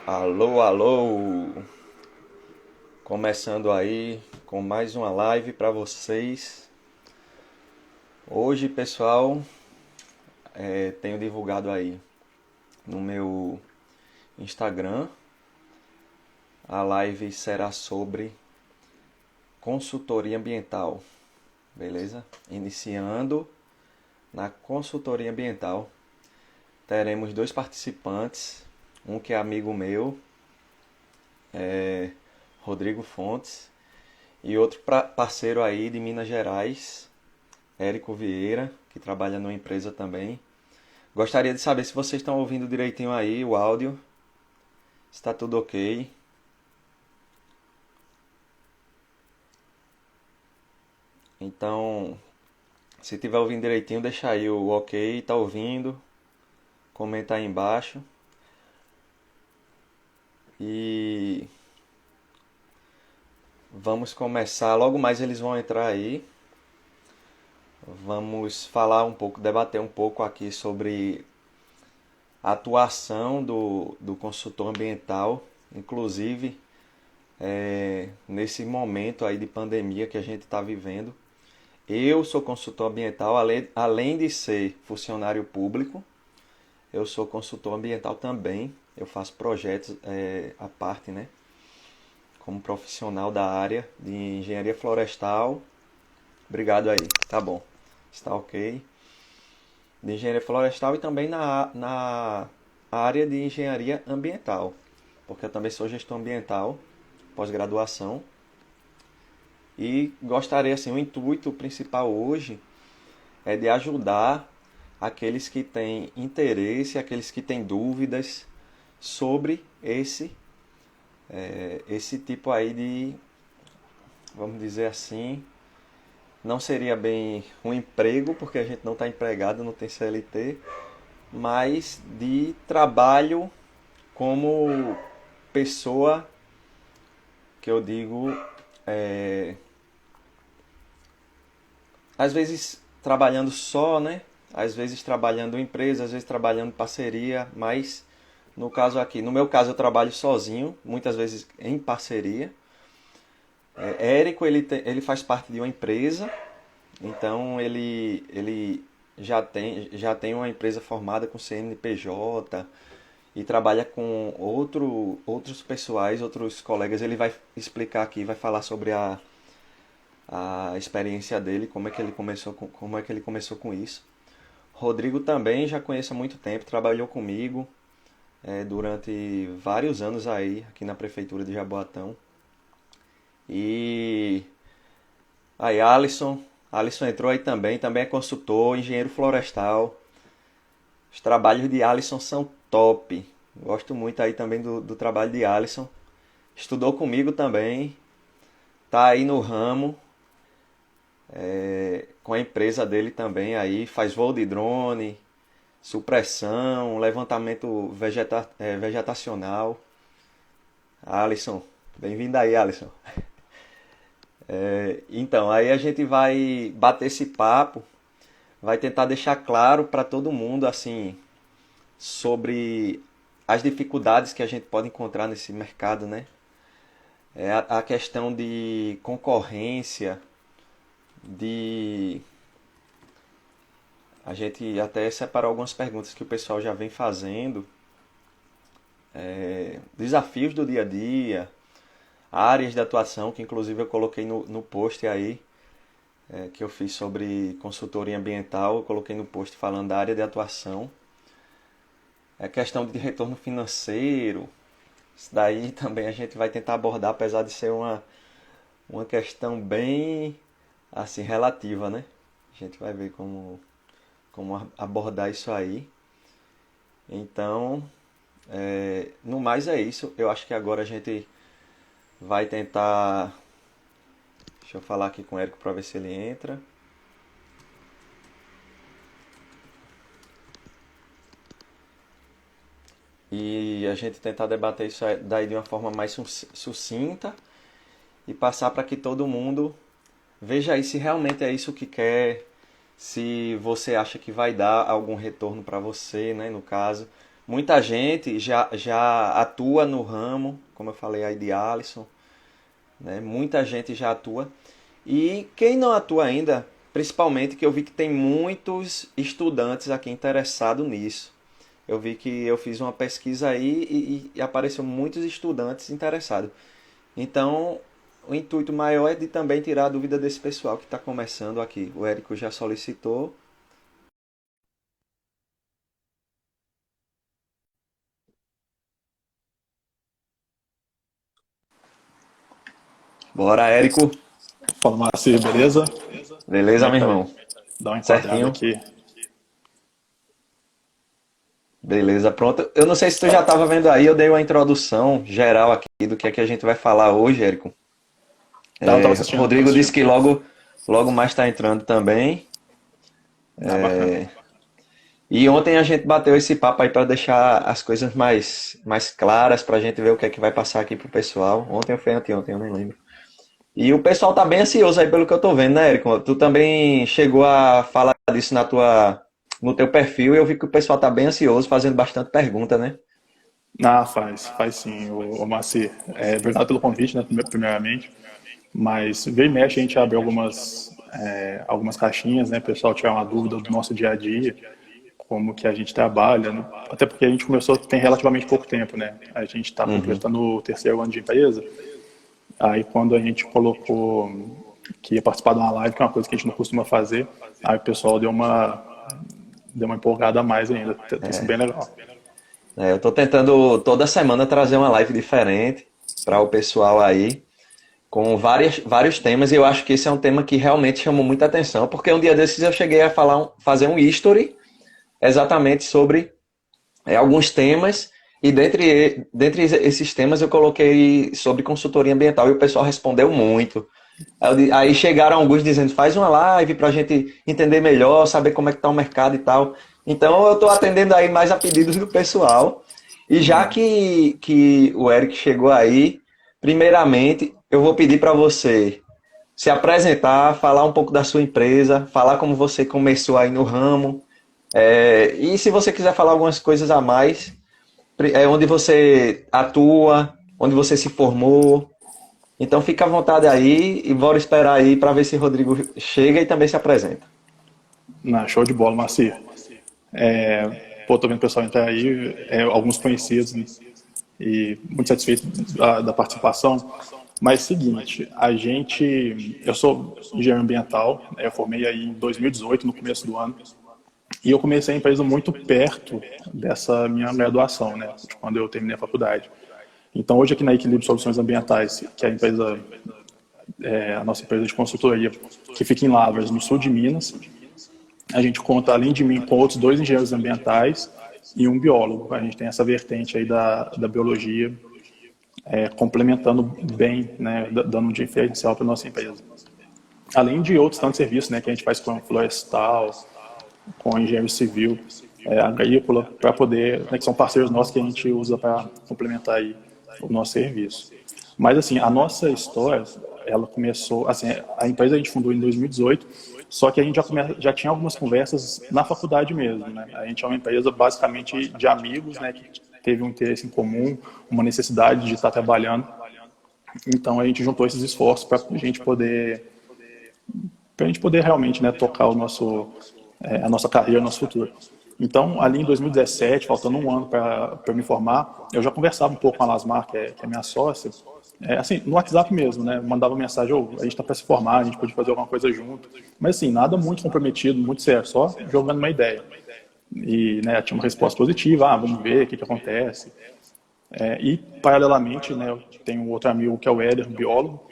Alô, alô! Começando aí com mais uma live para vocês. Hoje, pessoal, tenho divulgado aí no meu Instagram. A live será sobre consultoria ambiental, beleza? Iniciando na consultoria ambiental, teremos dois participantes, um que é amigo meu, Rodrigo Fontes, e outro parceiro aí de Minas Gerais, Érico Vieira, que trabalha numa empresa também. Gostaria de saber se vocês estão ouvindo direitinho aí o áudio, se está tudo ok. Então, se estiver ouvindo direitinho, deixa aí o ok, tá ouvindo, comenta aí embaixo. E vamos começar, logo mais eles vão entrar aí. Vamos falar um pouco, debater um pouco aqui sobre a atuação do consultor ambiental, inclusive nesse momento aí de pandemia que a gente está vivendo. Eu sou consultor ambiental, além de ser funcionário público, eu sou consultor ambiental também. Eu faço projetos à parte, né? Como profissional da área de engenharia florestal. Obrigado aí, tá bom, está ok. De engenharia florestal e também na área de engenharia ambiental, porque eu também sou gestor ambiental, pós-graduação. E gostaria, assim, o intuito principal hoje é de ajudar aqueles que têm interesse, aqueles que têm dúvidas sobre esse tipo aí de, vamos dizer assim, não seria bem um emprego, porque a gente não está empregado, não tem CLT, mas de trabalho como pessoa, que eu digo, às vezes trabalhando só, né? Às vezes trabalhando em empresa, às vezes trabalhando em parceria, mas no caso aqui, no meu caso eu trabalho sozinho, muitas vezes em parceria. Érico, ele faz parte de uma empresa, então ele já tem uma empresa formada com CNPJ e trabalha com outros pessoais, outros colegas. Ele vai explicar aqui, vai falar sobre a experiência dele, como é que ele começou com isso. Rodrigo também já conheço há muito tempo, trabalhou comigo durante vários anos aí, aqui na prefeitura de Jaboatão. E aí, Alisson entrou aí também é consultor, engenheiro florestal. Os trabalhos de Alisson são top. Gosto muito aí também do trabalho de Alisson. Estudou comigo também, tá aí no ramo, com a empresa dele também aí, faz voo de drone, supressão, levantamento vegetacional. Alisson, bem-vindo aí, Alisson. Então, aí a gente vai bater esse papo, vai tentar deixar claro para todo mundo assim sobre as dificuldades que a gente pode encontrar nesse mercado, né? A questão de concorrência, de a gente até separou algumas perguntas que o pessoal já vem fazendo, desafios do dia a dia, áreas de atuação, que inclusive eu coloquei no post aí, que eu fiz sobre consultoria ambiental, eu coloquei no post falando da área de atuação. A questão de retorno financeiro, isso daí também a gente vai tentar abordar, apesar de ser uma questão bem assim relativa, né? A gente vai ver como abordar isso aí. Então, no mais é isso. Eu acho que agora a gente vai tentar. Deixa eu falar aqui com o Érico para ver se ele entra. E a gente tentar debater isso daí de uma forma mais sucinta e passar para que todo mundo veja aí se realmente é isso que quer, se você acha que vai dar algum retorno para você, né, no caso. muita gente já atua no ramo, como eu falei aí de Alisson, né? Muita gente já atua. E quem não atua ainda, principalmente que eu vi que tem muitos estudantes aqui interessados nisso. Eu vi que eu fiz uma pesquisa aí e apareceu muitos estudantes interessados. Então, o intuito maior é de também tirar a dúvida desse pessoal que está começando aqui. O Érico já solicitou. Bora, Érico. Fala, Marci, beleza? Como Beleza, é que meu tá aí? irmão? Dá uma enquadrada Certinho? aqui. Beleza, pronto. Eu não sei se tu já estava vendo aí, eu dei uma introdução geral aqui do que é que a gente vai falar hoje, Érico. Tava O assistindo, tava Rodrigo disse assistindo. que logo mais está entrando também. Ah, bacana. E ontem a gente bateu esse papo aí para deixar as coisas mais claras para a gente ver o que é que vai passar aqui pro pessoal. Ontem ou foi anteontem, eu nem lembro. E o pessoal tá bem ansioso aí pelo que eu tô vendo, né, Érico? Tu também chegou a falar disso no teu perfil e eu vi que o pessoal tá bem ansioso, fazendo bastante pergunta, né? Ah, faz sim, o Marci. É, obrigado pelo convite, né, primeiramente. Mas vem e mexe, a gente abre algumas caixinhas, né, pessoal tiver uma dúvida do nosso dia a dia, como que a gente trabalha, né? Até porque a gente começou tem relativamente pouco tempo, né? A gente está Uhum. completando o terceiro ano de empresa. Aí quando a gente colocou que ia participar de uma live, que é uma coisa que a gente não costuma fazer, aí o pessoal deu uma empolgada a mais ainda. Tem sido bem legal. Eu tô tentando toda semana trazer uma live diferente para o pessoal aí, com vários temas, e eu acho que esse é um tema que realmente chamou muita atenção, porque um dia desses eu cheguei a fazer um history exatamente sobre alguns temas, e dentre esses temas eu coloquei sobre consultoria ambiental, e o pessoal respondeu muito. Aí chegaram alguns dizendo, faz uma live para a gente entender melhor, saber como é que está o mercado e tal. Então eu estou atendendo aí mais a pedidos do pessoal. E já que o Eric chegou aí, primeiramente eu vou pedir para você se apresentar, falar um pouco da sua empresa, falar como você começou aí no ramo. E se você quiser falar algumas coisas a mais, onde você atua, onde você se formou. Então fica à vontade aí e bora esperar aí para ver se Rodrigo chega e também se apresenta. Show de bola, Marci. Pô, tô vendo o pessoal entrar aí, alguns conhecidos, né? E muito satisfeito da participação. Mas seguinte, eu sou engenheiro ambiental, eu formei aí em 2018, no começo do ano, e eu comecei a empresa muito perto dessa minha graduação, né, de quando eu terminei a faculdade. Então hoje aqui na Equilíbrio Soluções Ambientais, que é a nossa empresa de consultoria, que fica em Lavras, no sul de Minas, a gente conta, além de mim, com outros dois engenheiros ambientais e um biólogo. A gente tem essa vertente aí da biologia, complementando bem, né, dando um diferencial para a nossa empresa. Além de outros tantos serviços, né, que a gente faz com florestal, com engenheiro civil, agrícola, para poder, né, que são parceiros nossos que a gente usa para complementar aí o nosso serviço. Mas assim, a nossa história, ela começou, assim, a empresa a gente fundou em 2018, só que a gente já tinha algumas conversas na faculdade mesmo, né? A gente é uma empresa basicamente de amigos, né, que teve um interesse em comum, uma necessidade de estar trabalhando. Então a gente juntou esses esforços para a gente poder realmente, né, tocar a nossa carreira, o nosso futuro. Então, ali em 2017, faltando um ano para me formar, eu já conversava um pouco com a Lasmar, que é minha sócia, assim, no WhatsApp mesmo, né? Mandava mensagem, a gente está para se formar, a gente pode fazer alguma coisa junto. Mas assim, nada muito comprometido, muito sério, só jogando uma ideia. E né, tinha uma resposta positiva, vamos ver o que acontece. E, paralelamente, né, eu tenho um outro amigo que é o Éder, um biólogo.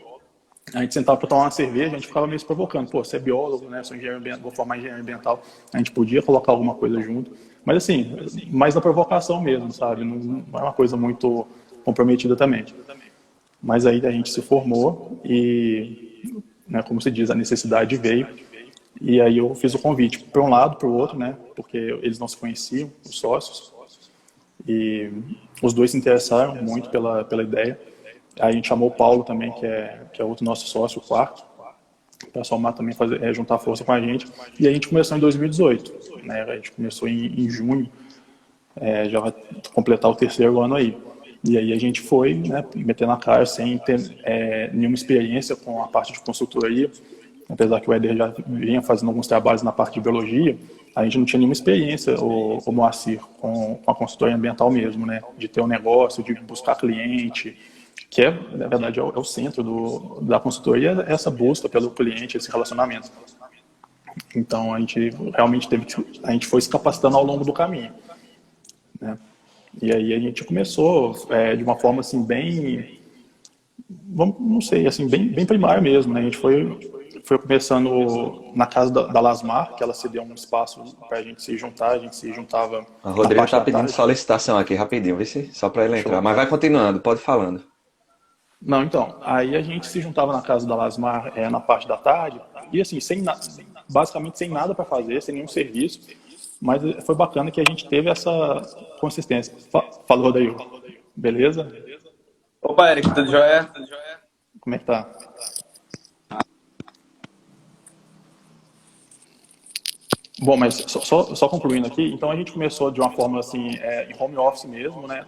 A gente sentava para tomar uma cerveja, a gente ficava meio se provocando. Pô, você é biólogo, né? Sou engenheiro ambiental, vou formar engenharia ambiental. A gente podia colocar alguma coisa junto. Mas assim, mais na provocação mesmo, sabe? Não é uma coisa muito comprometida também. Mas aí a gente se formou e, né, como se diz, a necessidade veio. E aí eu fiz o convite para um lado, para o outro, né? Porque eles não se conheciam, os sócios. E os dois se interessaram muito pela ideia. Aí a gente chamou o Paulo também, que é outro nosso sócio, o quarto, para somar também, juntar força com a gente. E a gente começou em 2018. Né? A gente começou em junho já vai completar o terceiro ano aí. E aí a gente foi, né, metendo a cara sem ter nenhuma experiência com a parte de consultoria, apesar que o Éder já vinha fazendo alguns trabalhos na parte de biologia, a gente não tinha nenhuma experiência, o Moacir, com a consultoria ambiental mesmo, né, de ter um negócio, de buscar cliente, que na verdade, é o centro da consultoria, essa busca pelo cliente, esse relacionamento. Então a gente realmente a gente foi se capacitando ao longo do caminho, né? E aí a gente começou de uma forma assim bem, não sei, assim bem primária mesmo, né? A gente foi começando na casa da Lasmar, que ela cedeu um espaço para a gente se juntar, a gente se juntava O na Rodrigo parte tá da pedindo tarde. solicitação aqui rapidinho, vê se só para ele entrar. Show. Mas vai continuando, pode falando. Não, então, aí a gente se juntava na casa da Lasmar na parte da tarde, e assim, basicamente sem nada para fazer, sem nenhum serviço, mas foi bacana que a gente teve essa consistência. Falou, Rodrigo. Beleza? Opa, Eric, tudo jóia? Como é que tá? Bom, mas só concluindo aqui, então a gente começou de uma forma assim, em home office mesmo, né?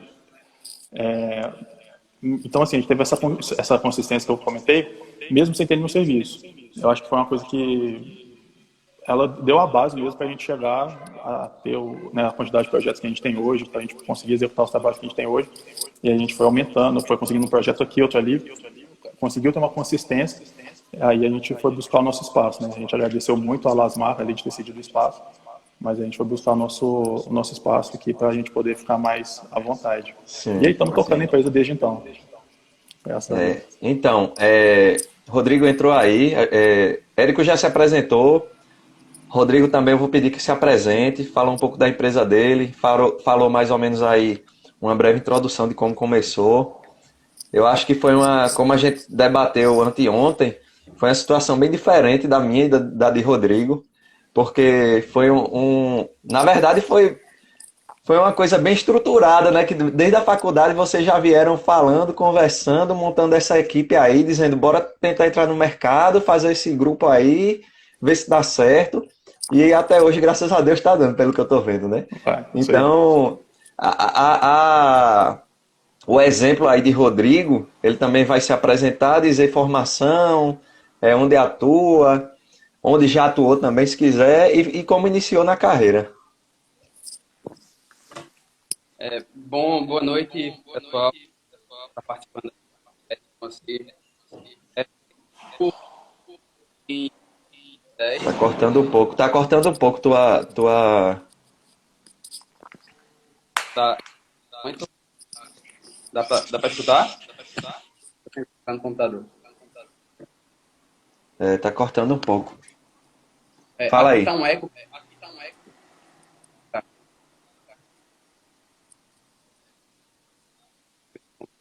Então, assim, a gente teve essa consistência que eu comentei, mesmo sem ter nenhum serviço. Eu acho que foi uma coisa que ela deu a base mesmo para a gente chegar a ter a quantidade de projetos que a gente tem hoje, para a gente conseguir executar os trabalhos que a gente tem hoje. E a gente foi aumentando, foi conseguindo um projeto aqui, outro ali, conseguiu ter uma consistência. Aí a gente foi buscar o nosso espaço, né? A gente agradeceu muito a Lasmar ali de ter cedido o espaço, mas a gente foi buscar o nosso espaço aqui para a gente poder ficar mais à vontade. E aí Sim, estamos tocando a sim. empresa desde então. Graças a Deus. Então, Rodrigo entrou aí, Érico já se apresentou. Rodrigo também eu vou pedir que se apresente, fala um pouco da empresa dele, falou mais ou menos aí uma breve introdução de como começou. Eu acho que como a gente debateu anteontem, foi uma situação bem diferente da minha e da de Rodrigo, porque foi na verdade foi uma coisa bem estruturada, né? Que desde a faculdade vocês já vieram falando, conversando, montando essa equipe aí, dizendo, bora tentar entrar no mercado, fazer esse grupo aí, ver se dá certo. E até hoje, graças a Deus, está dando, pelo que eu tô vendo, né? Isso aí. Então, o exemplo aí de Rodrigo, ele também vai se apresentar, dizer formação, onde atua, onde já atuou também, se quiser, e como iniciou na carreira. Boa noite, pessoal, que está participando com você. Em 10, Tá cortando um pouco tua... tá muito. Dá pra escutar? Tá no computador. Tá cortando um pouco. Fala Aqui aí. tá um eco. Tá.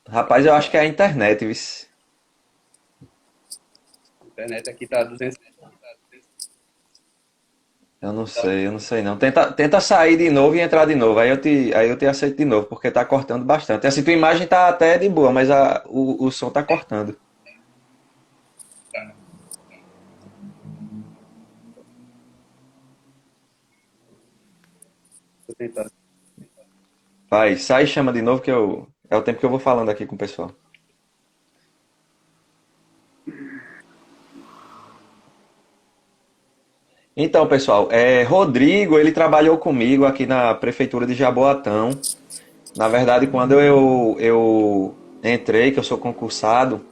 Rapaz, eu acho que é a internet, viu? A internet aqui tá 200. Eu não sei não. Tenta sair de novo e entrar de novo. Aí eu te aceito de novo, porque tá cortando bastante. Assim, tua imagem tá até de boa, mas o som tá cortando. Vou tentar. Vai, sai e chama de novo é o tempo que eu vou falando aqui com o pessoal. Então, pessoal, Rodrigo, ele trabalhou comigo aqui na prefeitura de Jaboatão. Na verdade, quando eu entrei, que eu sou concursado,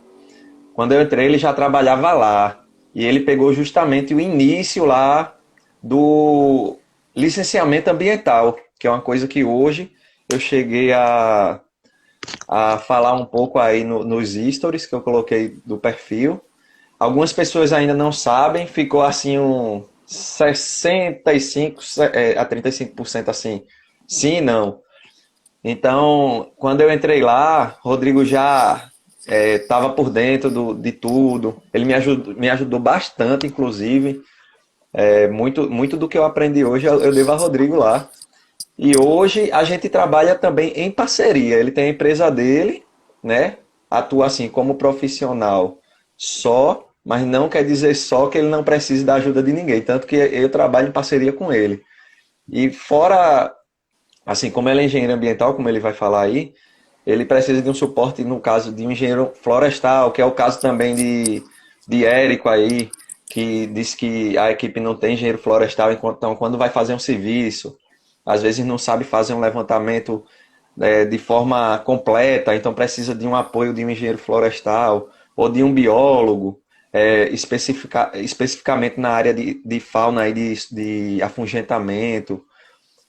quando eu entrei ele já trabalhava lá. E ele pegou justamente o início lá do licenciamento ambiental, que é uma coisa que hoje eu cheguei a falar um pouco aí nos stories que eu coloquei do perfil. Algumas pessoas ainda não sabem, ficou assim 65 a 35% assim, sim e não. Então, quando eu entrei lá, Rodrigo já estava por dentro de tudo. Ele me ajudou bastante, inclusive. Muito do que eu aprendi hoje eu devo a Rodrigo lá. E hoje a gente trabalha também em parceria. Ele tem a empresa dele, né? Atua assim como profissional só, mas não quer dizer só que ele não precisa da ajuda de ninguém. Tanto que eu trabalho em parceria com ele. E fora assim como ele é engenheiro ambiental, como ele vai falar aí, ele precisa de um suporte no caso de um engenheiro florestal, que é o caso também de Érico aí, que diz que a equipe não tem engenheiro florestal, então quando vai fazer um serviço, às vezes não sabe fazer um levantamento de forma completa, então precisa de um apoio de um engenheiro florestal ou de um biólogo, especificamente na área de fauna e de afugentamento.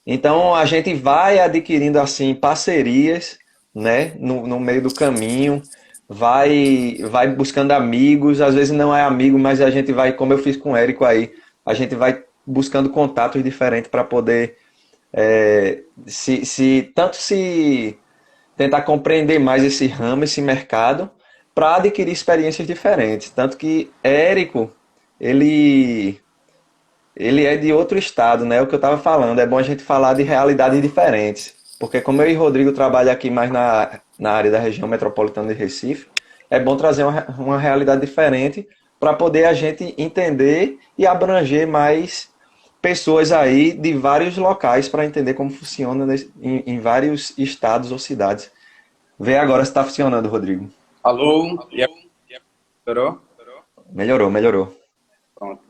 Então a gente vai adquirindo assim parcerias, né, no meio do caminho, vai buscando amigos, às vezes não é amigo, mas a gente vai, como eu fiz com o Érico aí, a gente vai buscando contatos diferentes para poder tanto se tentar compreender mais esse ramo, esse mercado, para adquirir experiências diferentes. Tanto que Érico, ele ele é de outro estado, né? O que eu estava falando. É bom a gente falar de realidades diferentes. Porque como eu e Rodrigo trabalham aqui mais na área da região metropolitana de Recife, é bom trazer uma realidade diferente para poder a gente entender e abranger mais pessoas aí de vários locais para entender como funciona em vários estados ou cidades. Vê agora se está funcionando, Rodrigo. Alô? E agora? Melhorou? Melhorou, melhorou. Pronto.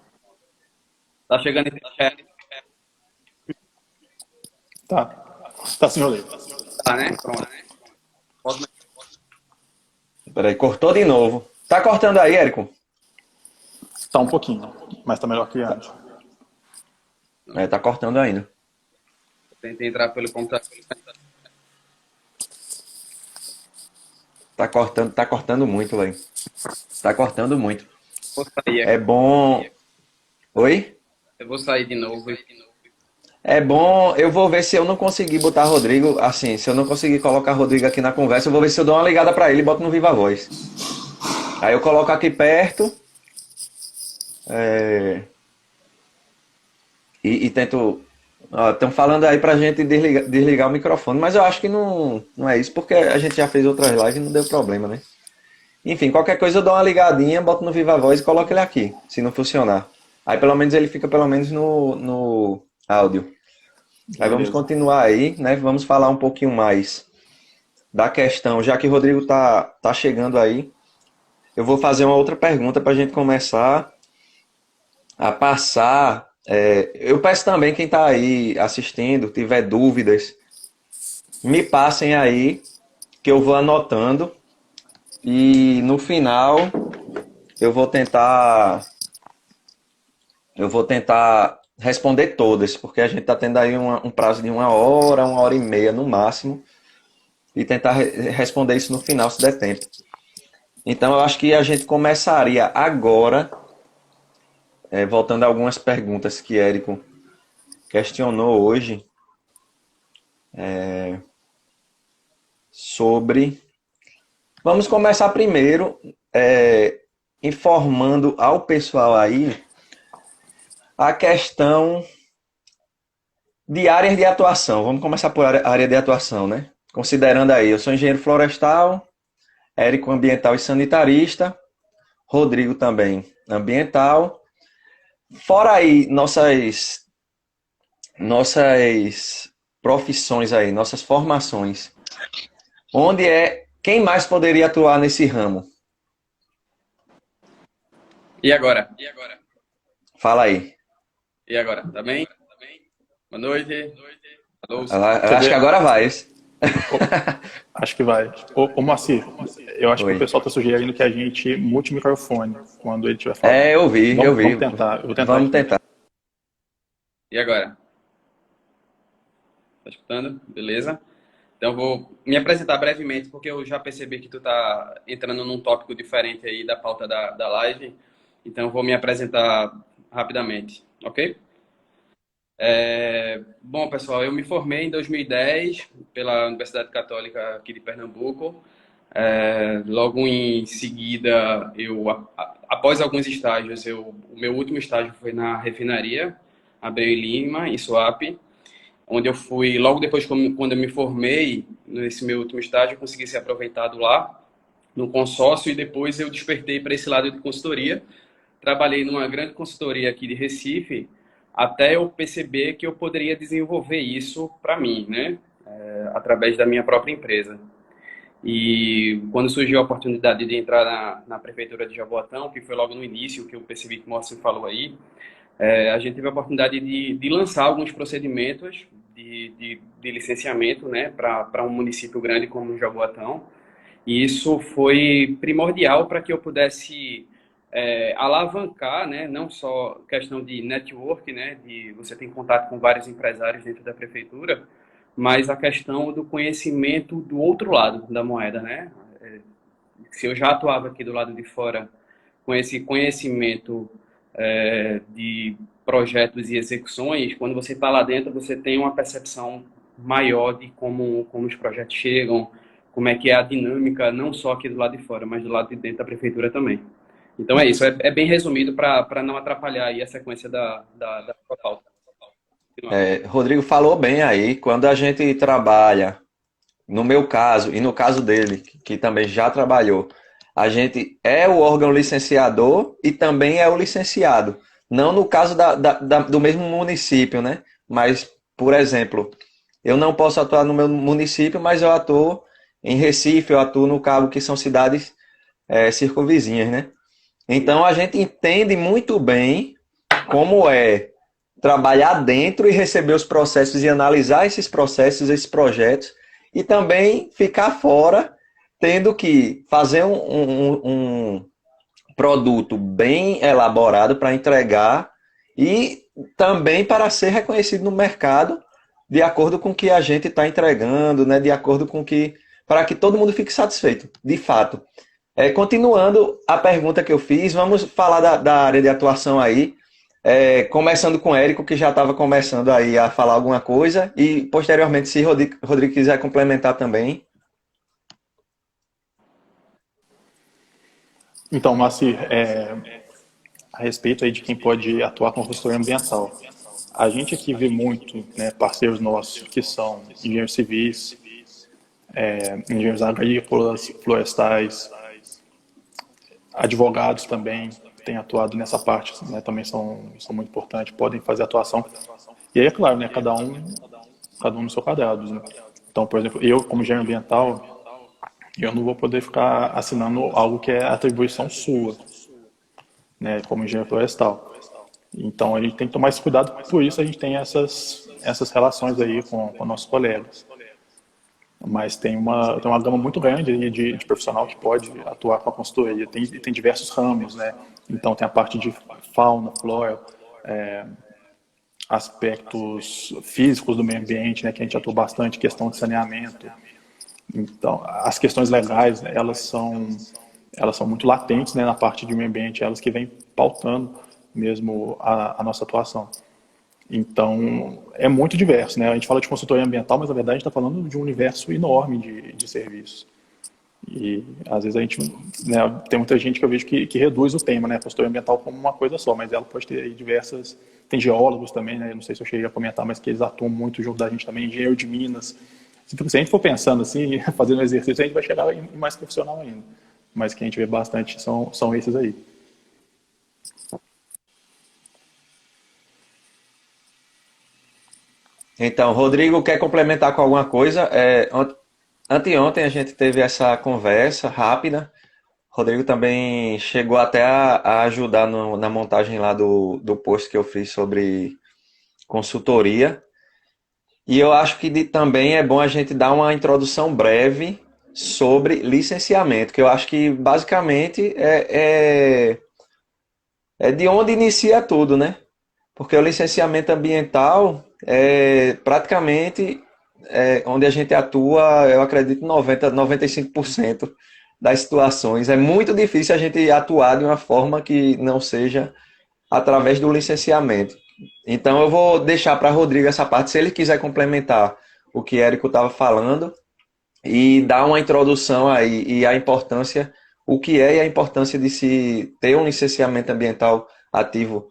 Tá chegando esse chat, Tá. Tá, senhor Lei. tá, né? Pronto. Posso... Peraí, cortou de novo. Tá cortando aí, Érico? Tá um pouquinho, mas tá melhor que antes. Tá cortando ainda. Tentei entrar pelo computador. Tá cortando muito, velho. Tá cortando muito. Vou sair É aqui. bom. Oi? Eu vou sair de novo. É bom. Eu vou ver se eu não conseguir botar Rodrigo. Assim, se eu não conseguir colocar Rodrigo aqui na conversa, eu vou ver se eu dou uma ligada pra ele e boto no Viva Voz. Aí eu coloco aqui perto. E tento. Estão falando aí pra gente desligar o microfone, mas eu acho que não é isso, porque a gente já fez outras lives e não deu problema, né? Enfim, qualquer coisa eu dou uma ligadinha, boto no Viva Voz e coloco ele aqui, se não funcionar. Aí pelo menos ele fica pelo menos no áudio. Aí vamos Beleza. continuar aí, né? Vamos falar um pouquinho mais da questão, já que o Rodrigo tá chegando aí, eu vou fazer uma outra pergunta para a gente começar a passar. Eu peço também quem está aí assistindo, tiver dúvidas, me passem aí, que eu vou anotando. E no final eu vou tentar eu vou tentar responder todas, porque a gente está tendo aí um prazo de 1 hora e meia no máximo, e tentar responder isso no final, se der tempo. Então eu acho que a gente começaria agora, voltando a algumas perguntas que Érico questionou hoje, sobre. Vamos começar primeiro informando ao pessoal aí a questão de áreas de atuação. Vamos começar por área de atuação, né? Considerando aí, eu sou engenheiro florestal, Érico ambiental e sanitarista, Rodrigo também ambiental. Fora aí nossas profissões aí, nossas formações. Quem mais poderia atuar nesse ramo? E agora? Fala aí. E agora? Tá bem? Boa noite. Alô? Eu Quer acho que ver? agora vai. Acho que vai. Ô Moacir, eu acho que o Oi. pessoal tá sugerindo que a gente mute o microfone quando ele estiver falando. Eu vi. Vamos tentar. Eu vou tentar Vamos aqui. tentar. E agora? Tá escutando? Beleza? Então eu vou me apresentar brevemente, porque eu já percebi que tu tá entrando num tópico diferente aí da pauta da live. Então eu vou me apresentar rapidamente, ok? Bom, pessoal, eu me formei em 2010 pela Universidade Católica aqui de Pernambuco. Logo em seguida, após alguns estágios, o meu último estágio foi na refinaria Abreu e Lima, em Suape, onde eu fui, logo depois, quando eu me formei, nesse meu último estágio, eu consegui ser aproveitado lá, no consórcio, e depois eu despertei para esse lado de consultoria. Trabalhei numa grande consultoria aqui de Recife, até eu perceber que eu poderia desenvolver isso para mim, né? Através da minha própria empresa. E quando surgiu a oportunidade de entrar na prefeitura de Jaboatão, que foi logo no início, que eu percebi que o Moacir falou aí, a gente teve a oportunidade de lançar alguns procedimentos de licenciamento, né, para um município grande como Jaboatão. E isso foi primordial para que eu pudesse alavancar, né, não só questão de network, né, de você ter contato com vários empresários dentro da prefeitura, mas a questão do conhecimento do outro lado da moeda, né? Se eu já atuava aqui do lado de fora com esse conhecimento de projetos e execuções, quando você está lá dentro, você tem uma percepção maior de como os projetos chegam, como é que é a dinâmica, não só aqui do lado de fora, mas do lado de dentro da prefeitura também. Então é isso, é bem resumido para não atrapalhar aí a sequência da sua pauta. Rodrigo falou bem aí, quando a gente trabalha, no meu caso e no caso dele, que também já trabalhou, a gente é o órgão licenciador e também é o licenciado. Não no caso do mesmo município, né? Mas, por exemplo, eu não posso atuar no meu município, mas eu atuo em Recife, eu atuo no Cabo, que são cidades circunvizinhas, né? Então a gente entende muito bem como é trabalhar dentro e receber os processos e analisar esses processos, esses projetos, e também ficar fora, tendo que fazer um produto bem elaborado para entregar e também para ser reconhecido no mercado de acordo com o que a gente está entregando, né? De acordo com que para que todo mundo fique satisfeito, de fato. Continuando a pergunta que eu fiz, vamos falar da área de atuação aí. Começando com o Érico, que já estava começando aí a falar alguma coisa, e posteriormente, se Rodrigo quiser complementar também. Então, Maci, a respeito aí de quem pode atuar como consultoria ambiental, a gente aqui vê muito, né, parceiros nossos que são engenheiros civis, engenheiros agrícolas, florestais, advogados também têm atuado nessa parte, né, também são muito importantes, podem fazer atuação. E aí, é claro, né, cada um no seu quadrado, né? Então, por exemplo, eu, como engenheiro ambiental, eu não vou poder ficar assinando algo que é atribuição sua, né, como engenheiro florestal. Então, a gente tem que tomar esse cuidado, por isso a gente tem essas relações aí com nossos colegas. Mas tem uma gama muito grande de profissional que pode atuar com a consultoria. Tem diversos ramos, né? Então, tem a parte de fauna, flora, aspectos físicos do meio ambiente, né, que a gente atua bastante, questão de saneamento. Então, as questões legais, né, elas são muito latentes, né, na parte de meio ambiente, elas que vêm pautando mesmo a nossa atuação. Então, é muito diverso, né? A gente fala de consultoria ambiental, mas na verdade a gente está falando de um universo enorme de serviços. E às vezes a gente, né, tem muita gente que eu vejo que reduz o tema, né, consultoria ambiental como uma coisa só, mas ela pode ter aí diversas. Tem geólogos também, né? Não sei se eu cheguei a comentar, mas que eles atuam muito junto da gente também, engenheiro de minas. Se a gente for pensando assim, fazendo um exercício, a gente vai chegar em mais profissional ainda. Mas que a gente vê bastante são esses aí. Então, Rodrigo quer complementar com alguma coisa? Anteontem a gente teve essa conversa rápida. Rodrigo também chegou até a ajudar na montagem lá do post que eu fiz sobre consultoria. E eu acho que também é bom a gente dar uma introdução breve sobre licenciamento, que eu acho que basicamente é de onde inicia tudo, né? Porque o licenciamento ambiental é praticamente onde a gente atua, eu acredito, 95% das situações. É muito difícil a gente atuar de uma forma que não seja através do licenciamento. Então eu vou deixar para Rodrigo essa parte, se ele quiser complementar o que Érico estava falando e dar uma introdução aí e a importância, o que é e a importância de se ter um licenciamento ambiental ativo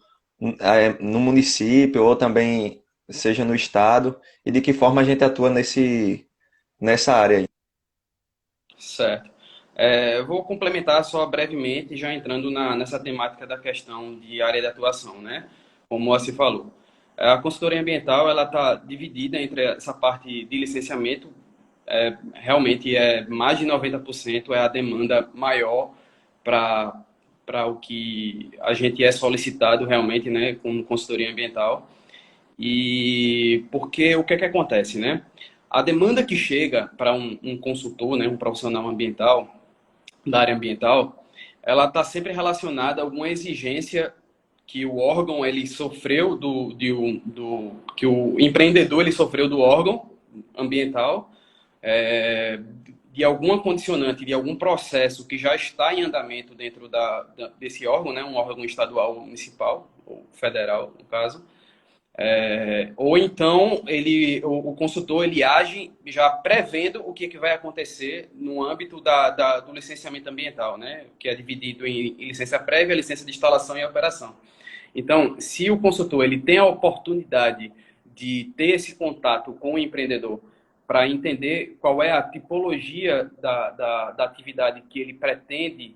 no município ou também seja no estado e de que forma a gente atua nessa área aí. Certo. Eu vou complementar só brevemente, já entrando nessa temática da questão de área de atuação, né? Como você falou. A consultoria ambiental ela está dividida entre essa parte de licenciamento, realmente é mais de 90% é a demanda maior para o que a gente é solicitado realmente, né, como consultoria ambiental. E porque o que é que acontece, né? A demanda que chega para um consultor, né, um profissional ambiental, da área ambiental, ela está sempre relacionada a alguma exigência que o órgão ele sofreu que o empreendedor ele sofreu do órgão ambiental, é, de alguma condicionante, de algum processo que já está em andamento dentro desse órgão, né, um órgão estadual, municipal ou federal, no caso. Ou então o consultor ele age já prevendo o que vai acontecer no âmbito do licenciamento ambiental, né? Que é dividido em licença prévia, licença de instalação e operação. Então, se o consultor ele tem a oportunidade de ter esse contato com o empreendedor para entender qual é a tipologia da atividade que ele pretende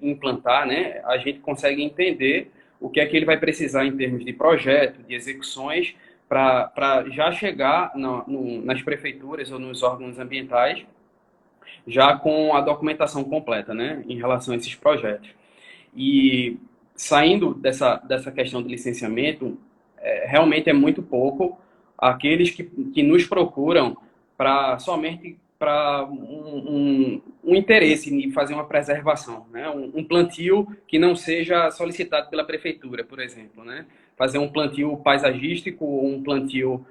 implantar, né? A gente consegue entender o que é que ele vai precisar em termos de projeto, de execuções, para já chegar nas prefeituras ou nos órgãos ambientais, já com a documentação completa, né, em relação a esses projetos. E saindo dessa questão do licenciamento, realmente é muito pouco aqueles que nos procuram somente para um interesse em fazer uma preservação, né? Um plantio que não seja solicitado pela prefeitura, por exemplo, né? Fazer um plantio paisagístico ou um plantio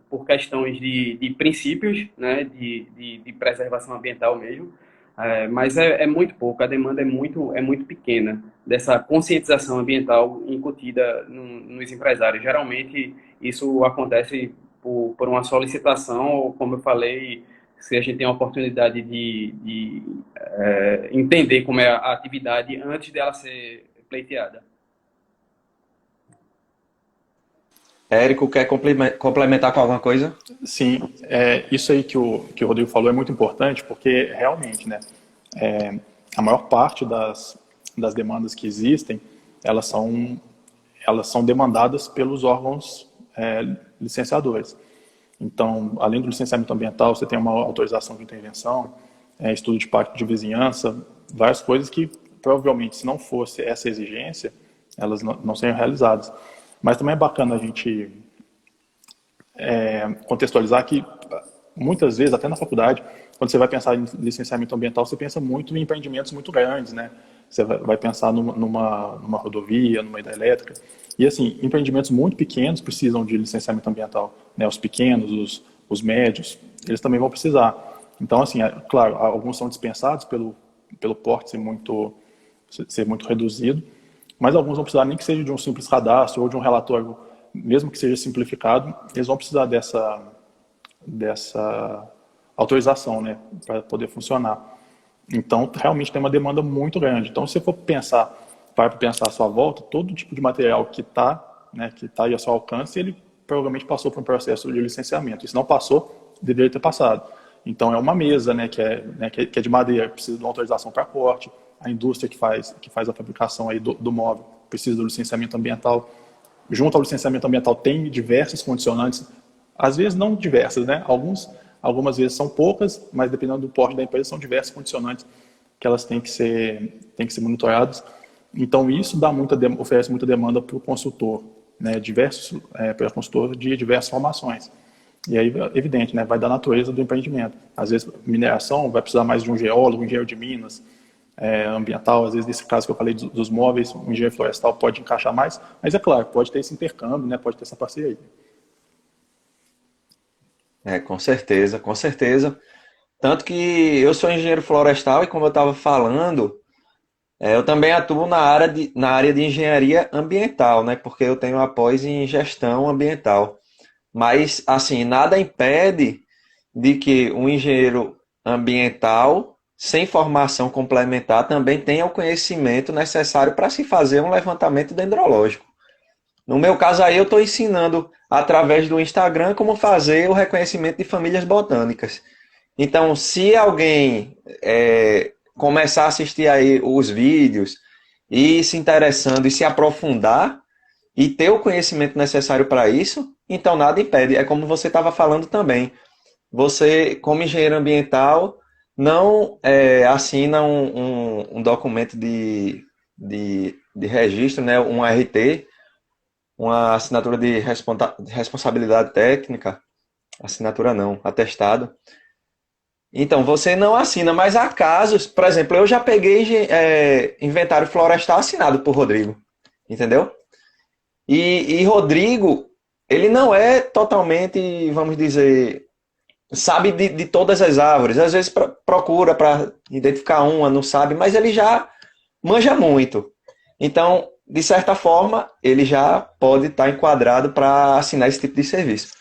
por questões de princípios, né? De preservação ambiental mesmo. Mas é muito pouco, a demanda é muito pequena dessa conscientização ambiental incutida nos empresários. Geralmente isso acontece por uma solicitação, ou como eu falei, se a gente tem a oportunidade de entender como é a atividade antes dela ser pleiteada. Érico, quer complementar com alguma coisa? Sim, isso aí que o Rodrigo falou é muito importante, porque realmente, né, a maior parte das demandas que existem, elas são demandadas pelos órgãos licenciadores. Então, além do licenciamento ambiental, você tem uma autorização de intervenção, estudo de impacto de vizinhança, várias coisas que provavelmente, se não fosse essa exigência, elas não seriam realizadas. Mas também é bacana a gente contextualizar que, muitas vezes, até na faculdade, quando você vai pensar em licenciamento ambiental, você pensa muito em empreendimentos muito grandes, né? Você vai pensar numa rodovia, numa hidrelétrica. E, assim, empreendimentos muito pequenos precisam de licenciamento ambiental, né? Os pequenos, os médios, eles também vão precisar. Então, assim, claro, alguns são dispensados pelo porte ser muito reduzido, mas alguns vão precisar nem que seja de um simples cadastro ou de um relatório, mesmo que seja simplificado, eles vão precisar dessa autorização, né, para poder funcionar. Então, realmente tem uma demanda muito grande. Então, se você for pensar à sua volta, todo tipo de material que está aí ao seu alcance, ele provavelmente passou por um processo de licenciamento. E se não passou, deveria ter passado. Então, é uma mesa, né, que é de madeira, precisa de uma autorização para corte. A indústria que faz a fabricação aí do móvel precisa do licenciamento ambiental. Junto ao licenciamento ambiental tem diversas condicionantes, às vezes não diversas, né? Algumas vezes são poucas, mas dependendo do porte da empresa são diversas condicionantes que elas têm que ser monitoradas. Então isso oferece muita demanda para o consultor, né? Para o consultor de diversas formações. E aí, evidente, né? Vai da natureza do empreendimento. Às vezes mineração vai precisar mais de um geólogo, um engenheiro de minas, ambiental, às vezes nesse caso que eu falei dos móveis, o engenheiro florestal pode encaixar mais, mas é claro, pode ter esse intercâmbio, né? Pode ter essa parceria. Com certeza, com certeza. Tanto que eu sou engenheiro florestal e, como eu estava falando, eu também atuo na área de engenharia ambiental, né? Porque eu tenho após em gestão ambiental. Mas, assim, nada impede de que um engenheiro ambiental, sem formação complementar, também tenha o conhecimento necessário para se fazer um levantamento dendrológico. No meu caso aí, eu estou ensinando através do Instagram como fazer o reconhecimento de famílias botânicas. Então, se alguém começar a assistir aí os vídeos e se interessando e se aprofundar, e ter o conhecimento necessário para isso, então nada impede. É como você estava falando também. Você, como engenheiro ambiental, não assina um documento de registro, né, um RT, uma assinatura de responsabilidade técnica, assinatura não, atestado. Então, você não assina, mas há casos, por exemplo, eu já peguei inventário florestal assinado por Rodrigo, entendeu? E Rodrigo, ele não é totalmente, vamos dizer, sabe de todas as árvores. Às vezes procura para identificar uma, não sabe, mas ele já manja muito. Então, de certa forma, ele já pode estar enquadrado para assinar esse tipo de serviço.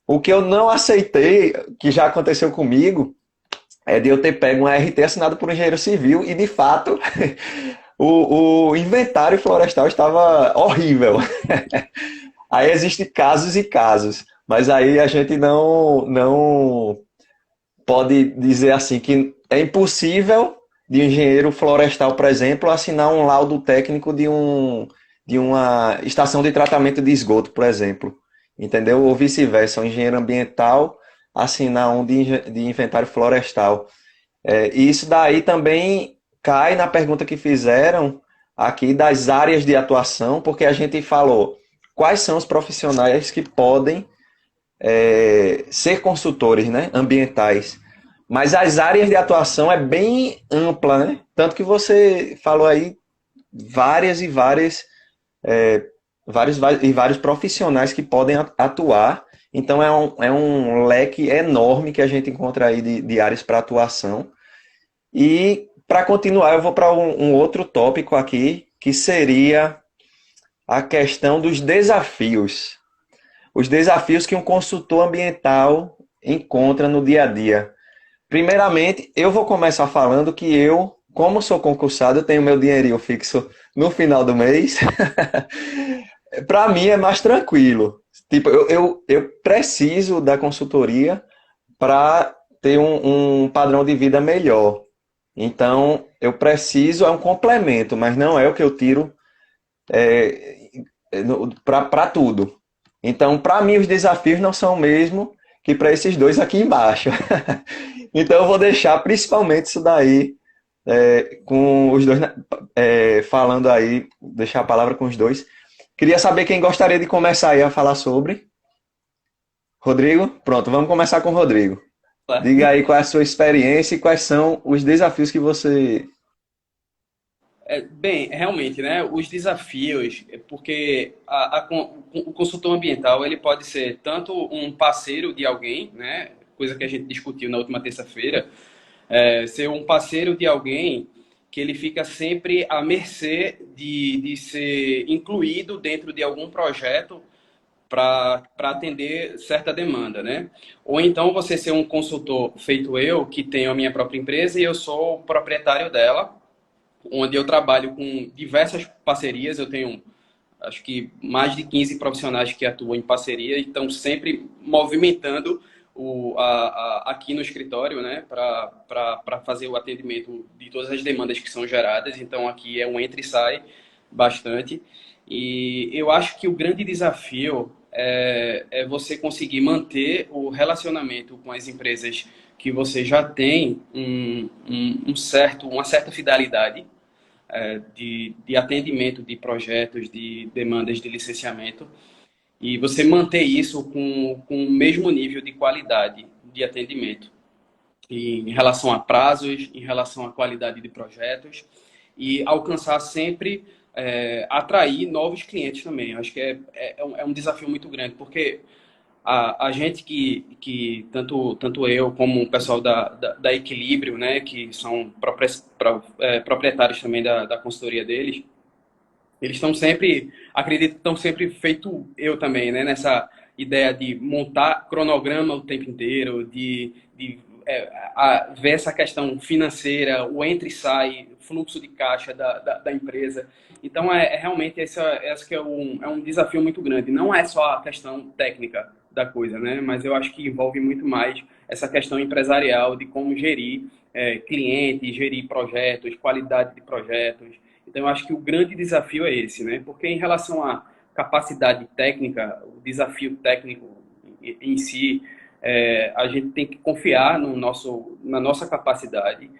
O que eu não aceitei, que já aconteceu comigo, é de eu ter pego um RT assinado por um engenheiro civil e, de fato, o inventário florestal estava horrível. Aí existem casos e casos, mas aí a gente não pode dizer assim que é impossível de um engenheiro florestal, por exemplo, assinar um laudo técnico de uma estação de tratamento de esgoto, por exemplo. Entendeu? Ou vice-versa, um engenheiro ambiental assinar um de inventário florestal. E isso daí também cai na pergunta que fizeram aqui das áreas de atuação, porque a gente falou quais são os profissionais que podem ser consultores, né, ambientais. Mas as áreas de atuação é bem ampla, né? Tanto que você falou aí várias e vários profissionais que podem atuar. Então é um leque enorme que a gente encontra aí de áreas para atuação. E para continuar, eu vou para um outro tópico aqui, que seria a questão dos desafios. Os desafios que um consultor ambiental encontra no dia a dia. Primeiramente, eu vou começar falando que eu, como sou concursado, eu tenho meu dinheirinho fixo no final do mês. Para mim é mais tranquilo. Tipo, eu preciso da consultoria para ter um padrão de vida melhor. Então, eu preciso, é um complemento, mas não é o que eu tiro para tudo. Então, para mim, os desafios não são o mesmo que para esses dois aqui embaixo. Então, eu vou deixar principalmente isso daí com os dois falando aí, deixar a palavra com os dois. Queria saber quem gostaria de começar aí a falar sobre. Rodrigo? Pronto, vamos começar com o Rodrigo. Diga aí qual é a sua experiência e quais são os desafios que você... Bem, realmente, né? Os desafios, porque o consultor ambiental ele pode ser tanto um parceiro de alguém, né? Coisa que a gente discutiu na última terça-feira, ser um parceiro de alguém que ele fica sempre à mercê de ser incluído dentro de algum projeto para atender certa demanda, né? Ou então você ser um consultor feito eu, que tenho a minha própria empresa e eu sou o proprietário dela, onde eu trabalho com diversas parcerias. Eu tenho, acho que, mais de 15 profissionais que atuam em parceria e estão sempre movimentando aqui no escritório, né, para fazer o atendimento de todas as demandas que são geradas. Então, aqui é um entra e sai bastante. E eu acho que o grande desafio é você conseguir manter o relacionamento com as empresas que você já tem uma certa fidelidade de atendimento de projetos, de demandas de licenciamento, e você manter isso com o mesmo nível de qualidade de atendimento, em relação a prazos, em relação à qualidade de projetos, e alcançar sempre, atrair novos clientes também. Acho que é um desafio muito grande, porque a gente tanto eu como o pessoal da Equilíbrio, né, que são proprietários também da consultoria deles, eles estão sempre, acredito que estão sempre feito eu também, né, nessa ideia de montar cronograma o tempo inteiro, ver essa questão financeira, o entra e sai, fluxo de caixa da empresa. Então, realmente esse que é um desafio muito grande. Não é só a questão técnica da coisa, né? Mas eu acho que envolve muito mais essa questão empresarial de como gerir clientes, gerir projetos, qualidade de projetos. Então, eu acho que o grande desafio é esse, né? Porque em relação a capacidade técnica, o desafio técnico em si, a gente tem que confiar na nossa capacidade,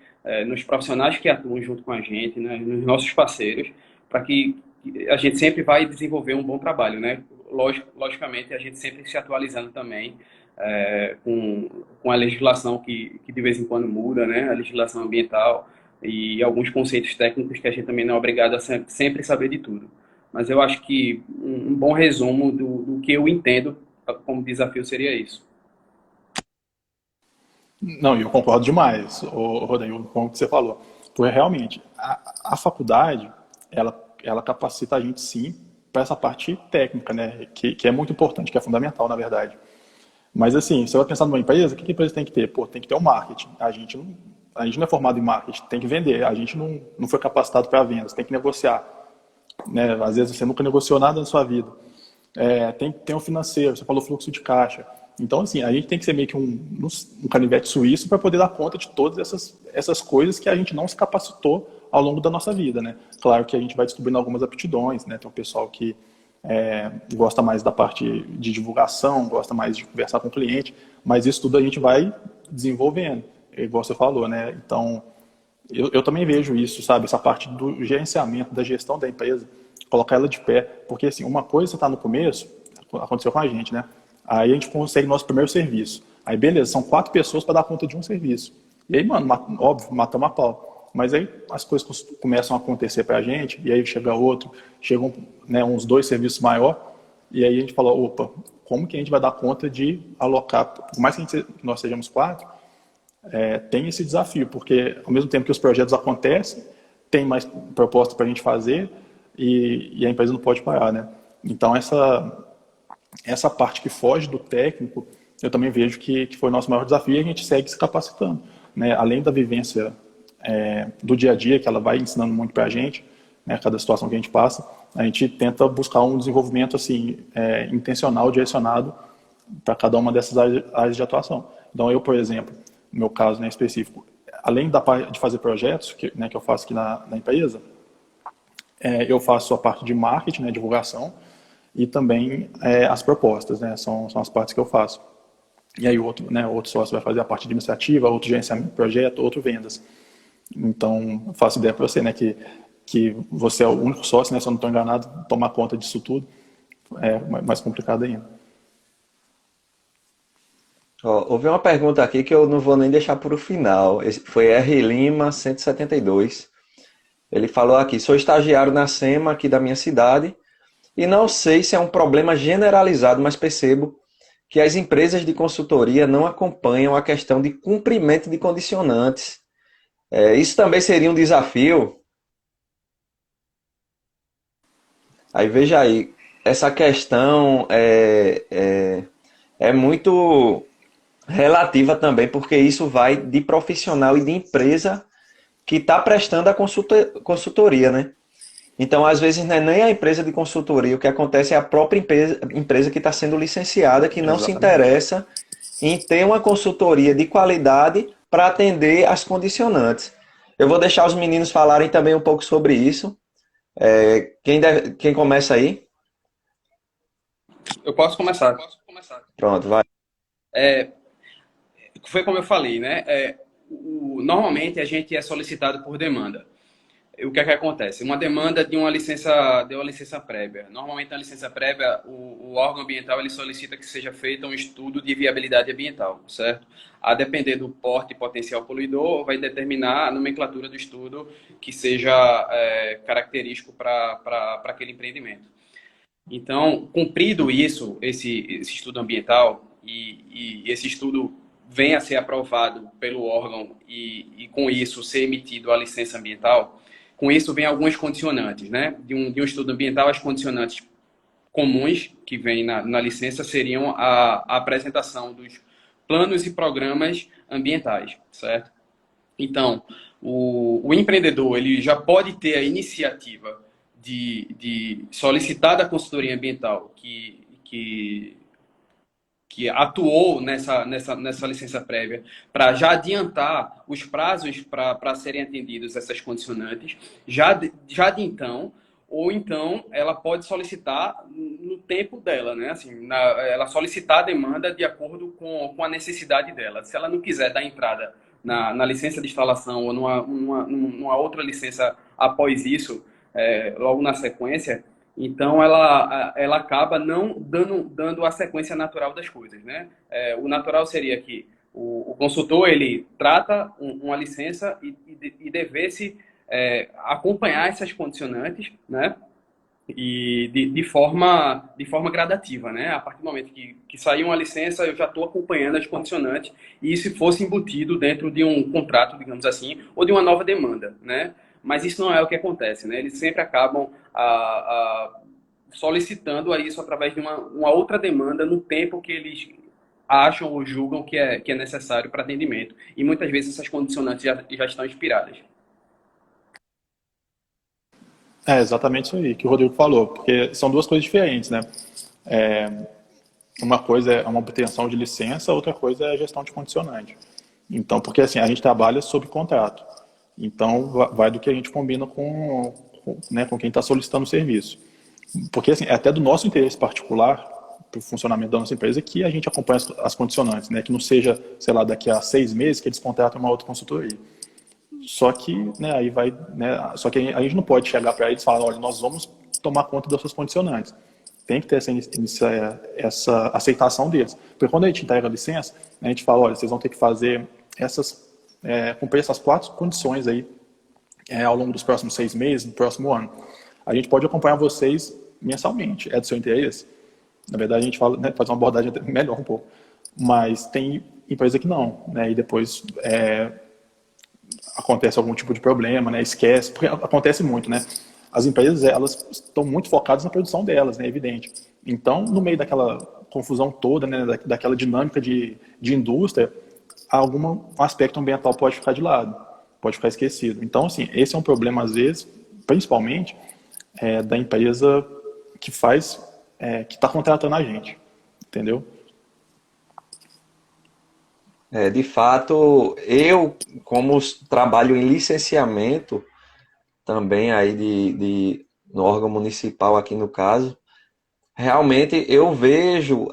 nos profissionais que atuam junto com a gente, né, nos nossos parceiros, para que a gente sempre vai desenvolver um bom trabalho, né? Logicamente, a gente sempre se atualizando também com a legislação que de vez em quando muda, né? A legislação ambiental e alguns conceitos técnicos que a gente também não é obrigado a sempre saber de tudo. Mas eu acho que um bom resumo do que eu entendo como desafio seria isso. Não, eu concordo demais, Rodrigo, com o que você falou. Porque realmente, a faculdade, ela capacita a gente sim para essa parte técnica, né? Que é muito importante, que é fundamental, na verdade. Mas assim, você vai pensar numa empresa, o que a empresa tem que ter? Pô, tem que ter um marketing. A gente não é formado em marketing, tem que vender. A gente não foi capacitado para vendas, tem que negociar. Né? Às vezes você nunca negociou nada na sua vida. Tem um financeiro, você falou fluxo de caixa. Então, assim, a gente tem que ser meio que um canivete suíço para poder dar conta de todas essas coisas que a gente não se capacitou ao longo da nossa vida, né? Claro que a gente vai descobrindo algumas aptidões, né? Tem um pessoal que gosta mais da parte de divulgação, gosta mais de conversar com o cliente, mas isso tudo a gente vai desenvolvendo, igual você falou, né? Então, eu também vejo isso, sabe? Essa parte do gerenciamento, da gestão da empresa, colocar ela de pé, porque assim, uma coisa você está no começo, aconteceu com a gente, né? Aí a gente consegue nosso primeiro serviço. Aí beleza, são 4 pessoas para dar conta de um serviço. E aí, mano, óbvio, matamos a pau. Mas aí as coisas começam a acontecer para a gente, e aí chega outro, chegam, né, uns 2 serviços maior, e aí a gente fala, opa, como que a gente vai dar conta de alocar, por mais que nós sejamos 4, tem esse desafio, porque ao mesmo tempo que os projetos acontecem, tem mais proposta para a gente fazer, e a empresa não pode parar, né? Então essa parte que foge do técnico, eu também vejo que foi o nosso maior desafio e a gente segue se capacitando, né? Além da vivência do dia a dia, que ela vai ensinando muito para a gente, né? Cada situação que a gente passa, a gente tenta buscar um desenvolvimento assim, intencional, direcionado para cada uma dessas áreas de atuação. Então eu, por exemplo, no meu caso, né, específico, além de fazer projetos, que eu faço aqui na empresa, eu faço a parte de marketing, né, divulgação, e também as propostas, né, são as partes que eu faço. E aí outro sócio vai fazer a parte administrativa, outro gerenciamento de projeto, outro vendas. Então, eu faço ideia para você, né, que você é o único sócio, né, se eu não estou enganado, tomar conta disso tudo é mais complicado ainda. Ó, houve uma pergunta aqui que eu não vou nem deixar para o final. Foi R. Lima 172. Ele falou aqui: sou estagiário na SEMA aqui da minha cidade e não sei se é um problema generalizado, mas percebo que as empresas de consultoria não acompanham a questão de cumprimento de condicionantes. Isso também seria um desafio. Aí veja aí, essa questão é muito relativa também, porque isso vai de profissional e de empresa que está prestando a consultoria, né? Então, às vezes, não é nem a empresa de consultoria, o que acontece é a própria empresa que está sendo licenciada, que não Exatamente. Se interessa em ter uma consultoria de qualidade para atender as condicionantes. Eu vou deixar os meninos falarem também um pouco sobre isso. Quem começa aí? Eu posso começar. Pronto, vai. Foi como eu falei, né? Normalmente a gente é solicitado por demanda. O que é que acontece? Uma demanda de uma licença prévia. Normalmente, na licença prévia, o órgão ambiental ele solicita que seja feito um estudo de viabilidade ambiental, certo? A depender do porte potencial poluidor, vai determinar a nomenclatura do estudo que seja característico para aquele empreendimento. Então, cumprido esse estudo ambiental, e esse estudo venha a ser aprovado pelo órgão e com isso ser emitido a licença ambiental, com isso vem alguns condicionantes, né? De um estudo ambiental, as condicionantes comuns que vêm na licença seriam a apresentação dos planos e programas ambientais, certo? Então, o empreendedor ele já pode ter a iniciativa de solicitar da consultoria ambiental que atuou nessa licença prévia para já adiantar os prazos para serem atendidos essas condicionantes. Já de então, ou então ela pode solicitar no tempo dela, né? Assim, ela solicitar a demanda de acordo com a necessidade dela. Se ela não quiser dar entrada na licença de instalação ou numa outra licença após isso, logo na sequência, então ela acaba não dando a sequência natural das coisas, né? O natural seria que o consultor ele trata uma licença e devesse acompanhar essas condicionantes, né? E de forma gradativa, né? A partir do momento que sair uma licença, eu já estou acompanhando as condicionantes e se fosse embutido dentro de um contrato, digamos assim, ou de uma nova demanda, né? Mas isso não é o que acontece, né? Eles sempre acabam solicitando a isso através de uma outra demanda no tempo que eles acham ou julgam que é necessário para atendimento. E muitas vezes essas condicionantes já estão expiradas. É exatamente isso aí que o Rodrigo falou, porque são duas coisas diferentes, né? Uma coisa é uma obtenção de licença, outra coisa é a gestão de condicionante. Então, porque assim, a gente trabalha sob contrato. Então, vai do que a gente combina né, com quem está solicitando o serviço. Porque assim, é até do nosso interesse particular, para o funcionamento da nossa empresa, que a gente acompanhe as condicionantes, né? Que não seja, sei lá, daqui a 6 meses que eles contratam uma outra consultoria. Só que, né, aí vai, né, só que a gente não pode chegar para eles e falar, olha, nós vamos tomar conta das suas condicionantes. Tem que ter essa aceitação deles. Porque quando a gente entrega a licença, a gente fala, olha, vocês vão ter que fazer cumprir essas 4 condições aí ao longo dos próximos 6 meses, no próximo ano. A gente pode acompanhar vocês mensalmente. É do seu interesse? Na verdade, a gente fala, né, faz uma abordagem melhor um pouco. Mas tem empresa que não, né, e depois acontece algum tipo de problema, né, esquece, porque acontece muito, né? As empresas, elas estão muito focadas na produção delas, né, evidente. Então, no meio daquela confusão toda, né, daquela dinâmica de indústria, algum aspecto ambiental pode ficar de lado, pode ficar esquecido. Então, assim, esse é um problema, às vezes, principalmente, da empresa que que está contratando a gente, entendeu? De fato, eu, como trabalho em licenciamento, também aí no órgão municipal aqui no caso, realmente eu vejo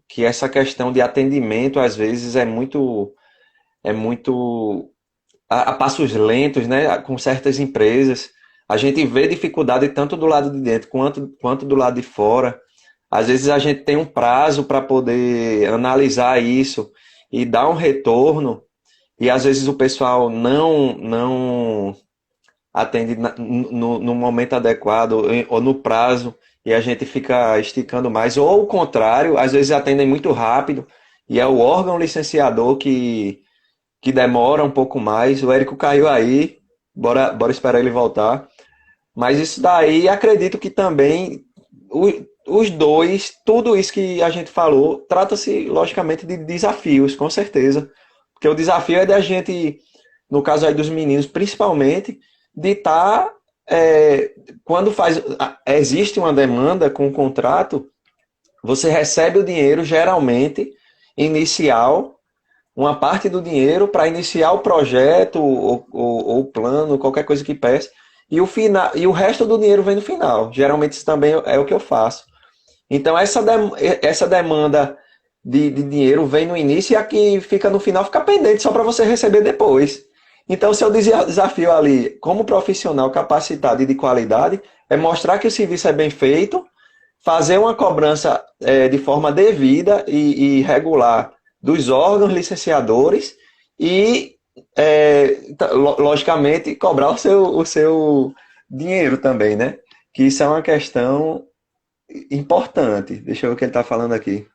que essa questão de atendimento às vezes é muito a passos lentos, né, com certas empresas. A gente vê dificuldade tanto do lado de dentro quanto do lado de fora. Às vezes a gente tem um prazo para poder analisar isso e dar um retorno, e às vezes o pessoal não atende no momento adequado ou no prazo, e a gente fica esticando mais. Ou o contrário, às vezes atendem muito rápido, e é o órgão licenciador que demora um pouco mais. O Érico caiu aí, bora esperar ele voltar. Mas isso daí, acredito que também os dois, tudo isso que a gente falou, trata-se logicamente de desafios, com certeza. Porque o desafio é da gente, no caso aí dos meninos, principalmente, de estar, quando existe uma demanda com o contrato, você recebe o dinheiro, geralmente, inicial, uma parte do dinheiro para iniciar o projeto ou o plano, qualquer coisa que peça, e o resto do dinheiro vem no final. Geralmente isso também é o que eu faço. Então essa demanda de dinheiro vem no início e a que fica no final fica pendente só para você receber depois. Então o seu desafio ali, como profissional capacitado e de qualidade, é mostrar que o serviço é bem feito, fazer uma cobrança de forma devida e regular dos órgãos licenciadores e, logicamente, cobrar o seu dinheiro também, né? Que isso é uma questão importante. Deixa eu ver o que ele está falando aqui.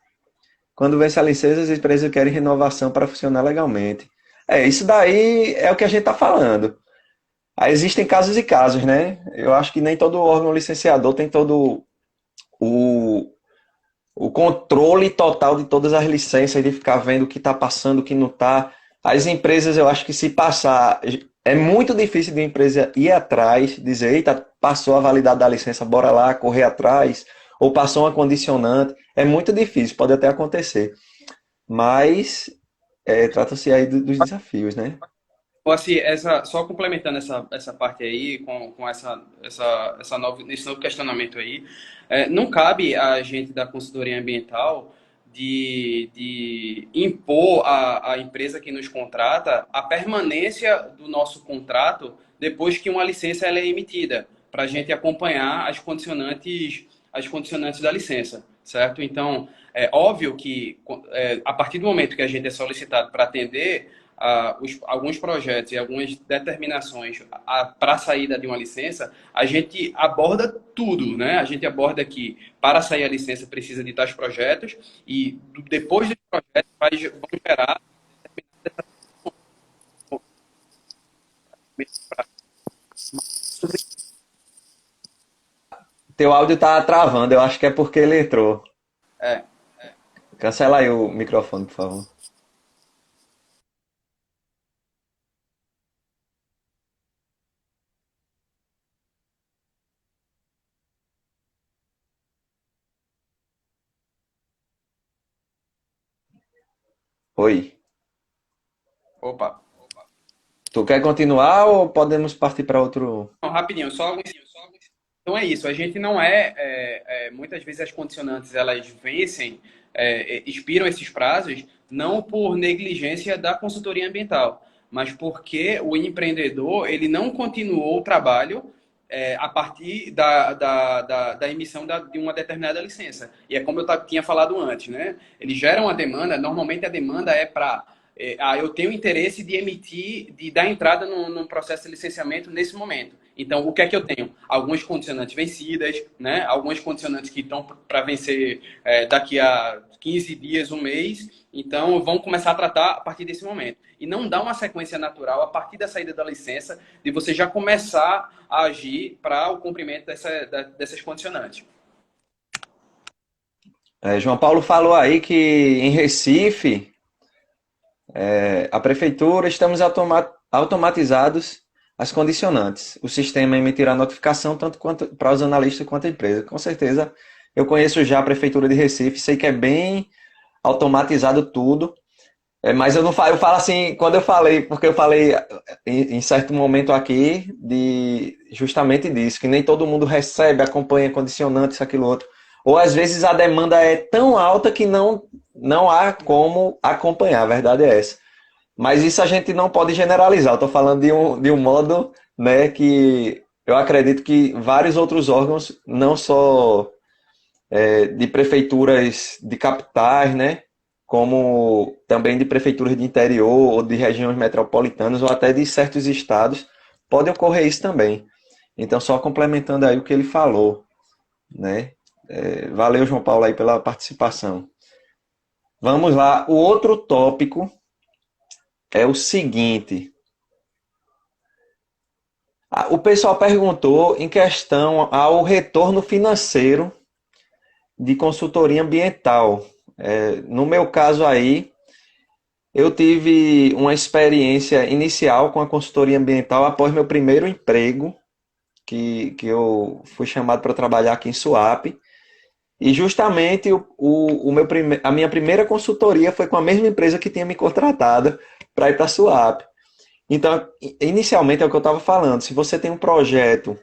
Quando vence a licença, as empresas querem renovação para funcionar legalmente. Isso daí é o que a gente está falando. Aí existem casos e casos, né? Eu acho que nem todo órgão licenciador tem todo o controle total de todas as licenças, de ficar vendo o que está passando, o que não está. As empresas, eu acho que se passar, é muito difícil de uma empresa ir atrás, dizer, eita, passou a validade da licença, bora lá, correr atrás, ou passou uma condicionante. É muito difícil, pode até acontecer. Mas trata-se aí dos desafios, né? Assim, só complementando essa parte aí, com esse novo questionamento aí, não cabe a gente da consultoria ambiental de impor à empresa que nos contrata a permanência do nosso contrato depois que uma licença ela é emitida, para a gente acompanhar as condicionantes da licença, certo? Então, é óbvio que a partir do momento que a gente é solicitado para atender alguns projetos e algumas determinações para a saída de uma licença, a gente aborda tudo, né? A gente aborda que para sair a licença precisa de tais projetos e depois dos projetos vão gerar Teu áudio tá travando, eu acho que é porque ele entrou. é, Cancela aí o microfone, por favor. Oi. opa. Tu quer continuar ou podemos partir para outro? Não, rapidinho, então é isso, a gente não muitas vezes as condicionantes elas vencem, expiram esses prazos, não por negligência da consultoria ambiental, mas porque o empreendedor ele não continuou o trabalho a partir da emissão de uma determinada licença. E é como eu tinha falado antes, né? Eles geram uma demanda, normalmente a demanda é para eu tenho interesse de de dar entrada no processo de licenciamento nesse momento. Então, o que é que eu tenho? Algumas condicionantes vencidas, né? Algumas condicionantes que estão para vencer daqui a 15 dias, um mês. Então, vão começar a tratar a partir desse momento. E não dá uma sequência natural a partir da saída da licença de você já começar a agir para o cumprimento dessas condicionantes. João Paulo falou aí que em Recife, a prefeitura, estamos automatizados as condicionantes. O sistema emitirá notificação tanto quanto para os analistas quanto a empresa. Com certeza, eu conheço já a prefeitura de Recife, sei que é bem automatizado tudo. Mas eu não falo, eu falo assim, quando eu falei, porque eu falei em certo momento aqui de justamente disso, que nem todo mundo recebe, acompanha condicionantes, aquilo outro. Ou às vezes a demanda é tão alta que não há como acompanhar, a verdade é essa. Mas isso a gente não pode generalizar. Eu estou falando de um modo, né, que eu acredito que vários outros órgãos, não só de prefeituras de capitais, né, como também de prefeituras de interior ou de regiões metropolitanas ou até de certos estados, pode ocorrer isso também. Então, só complementando aí o que ele falou, né? Valeu, João Paulo, aí pela participação. Vamos lá. O outro tópico é o seguinte. O pessoal perguntou em questão ao retorno financeiro de consultoria ambiental. No meu caso aí, eu tive uma experiência inicial com a consultoria ambiental após meu primeiro emprego, que eu fui chamado para trabalhar aqui em Suape. E justamente a minha primeira consultoria foi com a mesma empresa que tinha me contratado para ir para a Suape. Então, inicialmente é o que eu estava falando. Se você tem um projeto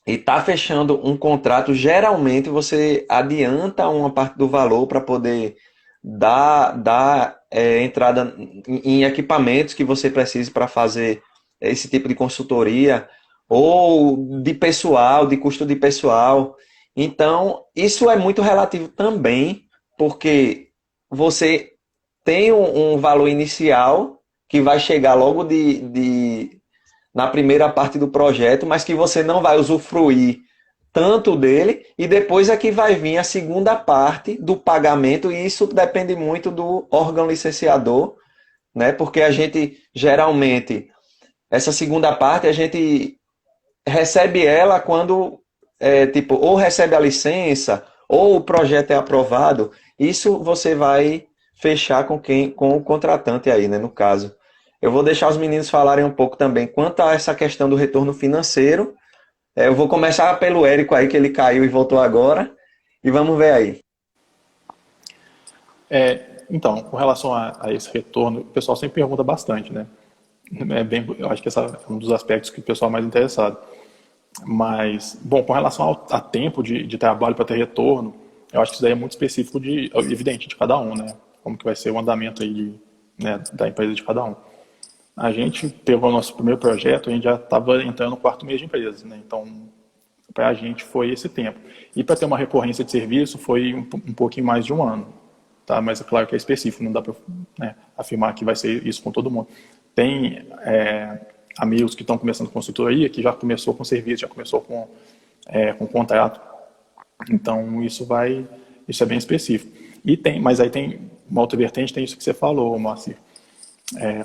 e está fechando um contrato, geralmente você adianta uma parte do valor para poder dar entrada em equipamentos que você precise para fazer esse tipo de consultoria, ou de pessoal, de custo de pessoal. Então, isso é muito relativo também, porque você tem um valor inicial que vai chegar logo na primeira parte do projeto, mas que você não vai usufruir tanto dele, e depois é que vai vir a segunda parte do pagamento, e isso depende muito do órgão licenciador, né? Porque a gente, geralmente, essa segunda parte, a gente recebe ela quando, tipo, ou recebe a licença, ou o projeto é aprovado. Isso você vai fechar com o contratante aí, né, no caso. Eu vou deixar os meninos falarem um pouco também quanto a essa questão do retorno financeiro. Eu vou começar pelo Érico aí, que ele caiu e voltou agora. E vamos ver aí. Então, com relação a esse retorno, o pessoal sempre pergunta bastante, né? eu acho que esse é um dos aspectos que o pessoal é mais interessado. Mas, bom, com relação a tempo de trabalho para ter retorno, eu acho que isso daí é muito específico evidente, de cada um, né? Como que vai ser o andamento aí né, da empresa de cada um. A gente pegou o nosso primeiro projeto, a gente já estava entrando no quarto mês de empresa, né? Então, para a gente foi esse tempo. E para ter uma recorrência de serviço foi um pouquinho mais de um ano, tá? Mas é claro que é específico, não dá para, né, afirmar que vai ser isso com todo mundo. Tem amigos que estão começando consultoria, que já começou com serviço, já começou com contrato. Então, isso é bem específico. Mas aí tem uma outra vertente, tem isso que você falou, Márcio,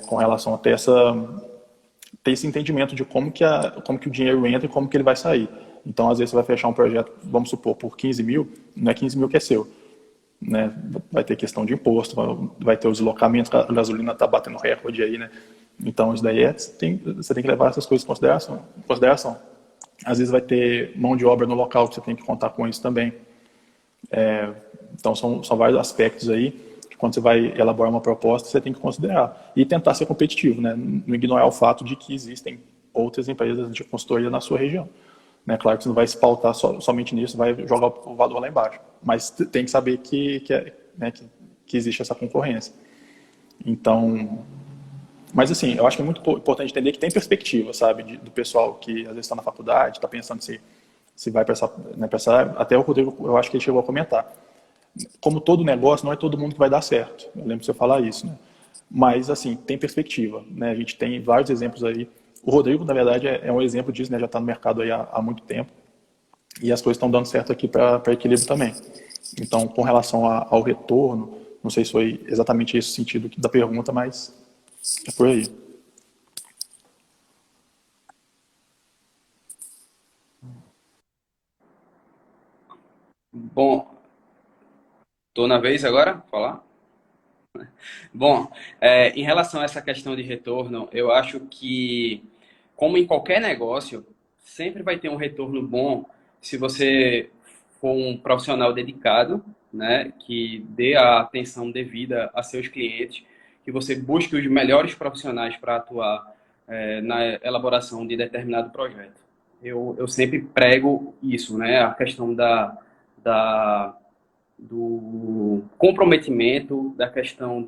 com relação a ter esse entendimento de como que o dinheiro entra e como que ele vai sair. Então, às vezes, você vai fechar um projeto, vamos supor, por 15 mil, não é 15 mil que é seu. Né? Vai ter questão de imposto, vai ter os deslocamentos, a gasolina está batendo recorde aí, né? Então, isso daí você tem que levar essas coisas em consideração. Às vezes vai ter mão de obra no local, que você tem que contar com isso também. Então, são vários aspectos aí que quando você vai elaborar uma proposta, você tem que considerar. E tentar ser competitivo, né? Não ignorar o fato de que existem outras empresas de consultoria na sua região. Né? Claro que você não vai se pautar somente nisso, vai jogar o valor lá embaixo. Mas tem que saber que existe essa concorrência. Então, mas assim, eu acho que é muito importante entender que tem perspectiva, sabe, do pessoal que às vezes está na faculdade, está pensando se vai para essa área. Até o Rodrigo, eu acho que ele chegou a comentar. Como todo negócio, não é todo mundo que vai dar certo. Eu lembro de você falar isso, né? Mas, assim, tem perspectiva, né? A gente tem vários exemplos aí. O Rodrigo, na verdade, é um exemplo disso, né? Já está no mercado aí há muito tempo. E as coisas estão dando certo aqui para equilíbrio também. Então, com relação ao retorno, não sei se foi exatamente esse o sentido da pergunta, mas é por aí. Bom, estou na vez agora? Falar? Bom, em relação a essa questão de retorno, eu acho que, como em qualquer negócio, sempre vai ter um retorno bom se você for um profissional dedicado, né, que dê a atenção devida a seus clientes, que você busque os melhores profissionais para atuar na elaboração de determinado projeto. Eu sempre prego isso, né, a questão do comprometimento, da questão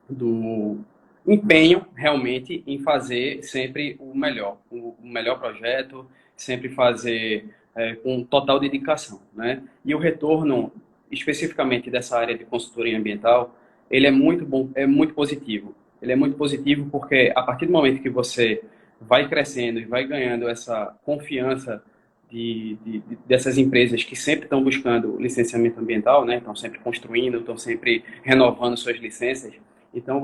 do empenho realmente em fazer sempre o melhor projeto, sempre fazer com total dedicação, né? E o retorno, especificamente dessa área de consultoria ambiental, ele é muito bom, é muito positivo. Ele é muito positivo porque a partir do momento que você vai crescendo e vai ganhando essa confiança dessas empresas que sempre estão buscando licenciamento ambiental, né? Estão sempre construindo, estão sempre renovando suas licenças. Então,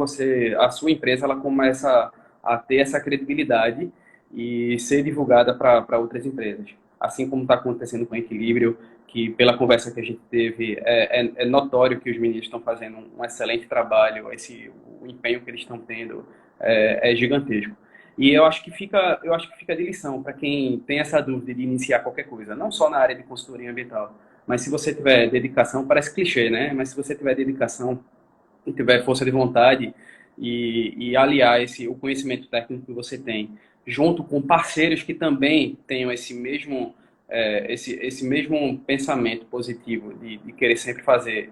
a sua empresa, ela começa a ter essa credibilidade e ser divulgada para outras empresas. Assim como está acontecendo com o Equilíbrio, que pela conversa que a gente teve, é notório que os meninos estão fazendo um excelente trabalho, o empenho que eles estão tendo é gigantesco. E eu acho que fica de lição para quem tem essa dúvida de iniciar qualquer coisa, não só na área de consultoria ambiental, mas se você tiver dedicação, parece clichê, né? Mas se você tiver dedicação e tiver força de vontade e aliar o conhecimento técnico que você tem, junto com parceiros que também tenham esse mesmo pensamento positivo de querer sempre fazer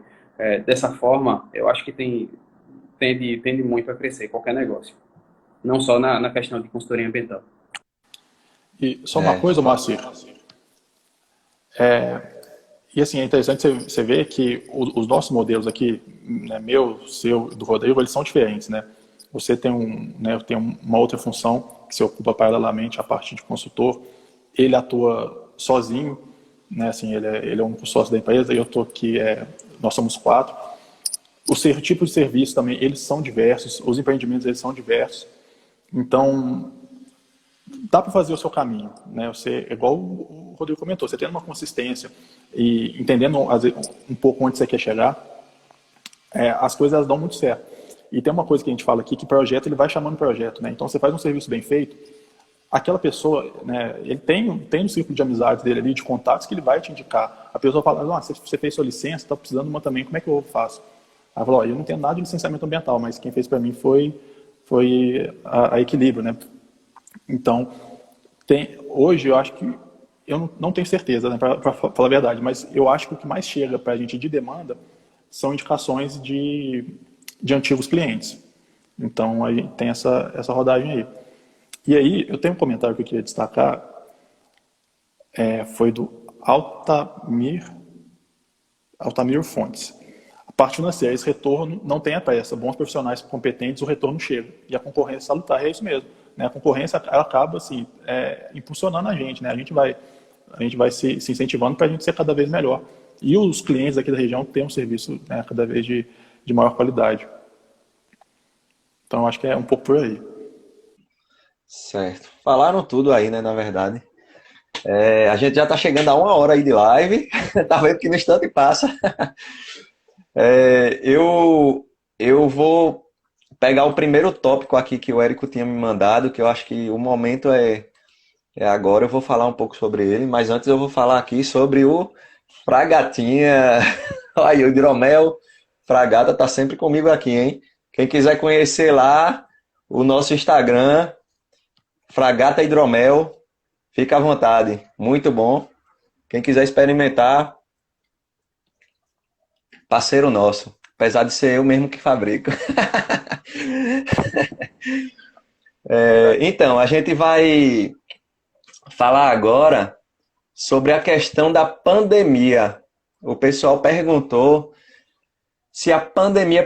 dessa forma, eu acho que tende muito a crescer qualquer negócio. Não só na questão de consultoria ambiental. E só uma coisa, Márcio. E assim, é interessante você ver que os nossos modelos aqui, né, meu, seu, do Rodrigo, eles são diferentes, né? Você tem uma outra função que se ocupa paralelamente a parte de consultor. Ele atua sozinho, né? Assim, ele é o único sócio da empresa e eu estou aqui, nós somos 4. Os tipos de serviço também, eles são diversos, os empreendimentos, eles são diversos. Então, dá para fazer o seu caminho, né? Você, igual o Rodrigo comentou, você tendo uma consistência e entendendo um pouco onde você quer chegar, as coisas elas dão muito certo. E tem uma coisa que a gente fala aqui, que projeto ele vai chamando projeto, né? Então, você faz um serviço bem feito, aquela pessoa, né, ele tem um círculo de amizades dele ali, de contatos, que ele vai te indicar. A pessoa fala, você fez sua licença, está precisando de uma também, como é que eu faço? Aí eu falo, eu não tenho nada de licenciamento ambiental, mas quem fez para mim foi foi a equilíbrio, né? Então, hoje eu acho que, eu não tenho certeza, né, para falar a verdade, mas eu acho que o que mais chega para a gente de demanda são indicações de antigos clientes. Então, a gente tem essa rodagem aí. E aí, eu tenho um comentário que eu queria destacar, foi do Altamir Fontes. A parte financeira, esse retorno não tem a pressa. Bons profissionais competentes, o retorno chega. E a concorrência salutar, é isso mesmo. Né? A concorrência ela acaba assim, impulsionando a gente. Né? A gente vai se incentivando para a gente ser cada vez melhor. E os clientes aqui da região têm um serviço, né, cada vez de maior qualidade. Então, eu acho que é um pouco por aí. Certo. Falaram tudo aí, né, na verdade. A gente já está chegando a 1 hora aí de live. Tá vendo que no instante passa. Eu vou pegar o primeiro tópico aqui que o Érico tinha me mandado, que eu acho que o momento é agora. Eu vou falar um pouco sobre ele, mas antes eu vou falar aqui sobre o Fragatinha. Aí, o Hidromel Fragata tá sempre comigo aqui, hein? Quem quiser conhecer lá o nosso Instagram, Fragata Hidromel, fica à vontade. Muito bom. Quem quiser experimentar, parceiro nosso. Apesar de ser eu mesmo que fabrico. Então, a gente vai falar agora sobre a questão da pandemia. O pessoal perguntou se a pandemia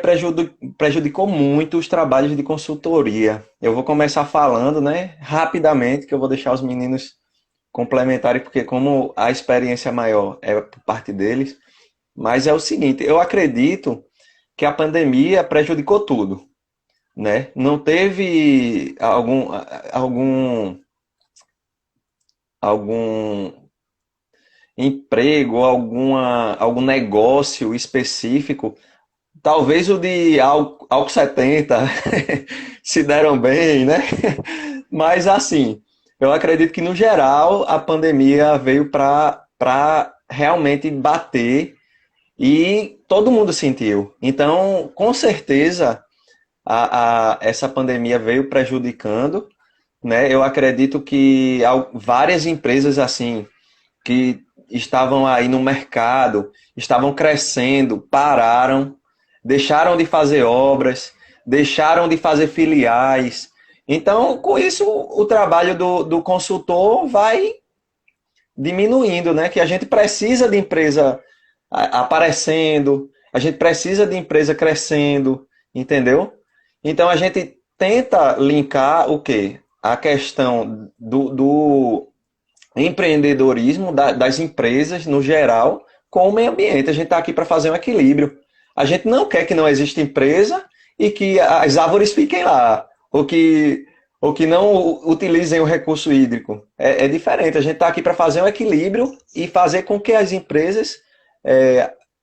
prejudicou muito os trabalhos de consultoria. Eu vou começar falando, né, rapidamente, que eu vou deixar os meninos complementarem, porque como a experiência maior é por parte deles. Mas é o seguinte, eu acredito que a pandemia prejudicou tudo, né? Não teve algum emprego, algum negócio específico. Talvez o de álcool 70 se deram bem, né? Mas assim, eu acredito que no geral a pandemia veio para realmente bater e todo mundo sentiu. Então, com certeza, essa pandemia veio prejudicando, né? Eu acredito que várias empresas assim que estavam aí no mercado, estavam crescendo, pararam, deixaram de fazer obras, deixaram de fazer filiais. Então, com isso, o trabalho do consultor vai diminuindo, né? Que a gente precisa de empresa aparecendo, a gente precisa de empresa crescendo, entendeu? Então, a gente tenta linkar o quê? A questão do empreendedorismo das empresas no geral com o meio ambiente. A gente está aqui para fazer um equilíbrio. A gente não quer que não exista empresa e que as árvores fiquem lá, ou que não utilizem o recurso hídrico. É diferente. A gente está aqui para fazer um equilíbrio e fazer com que as empresas,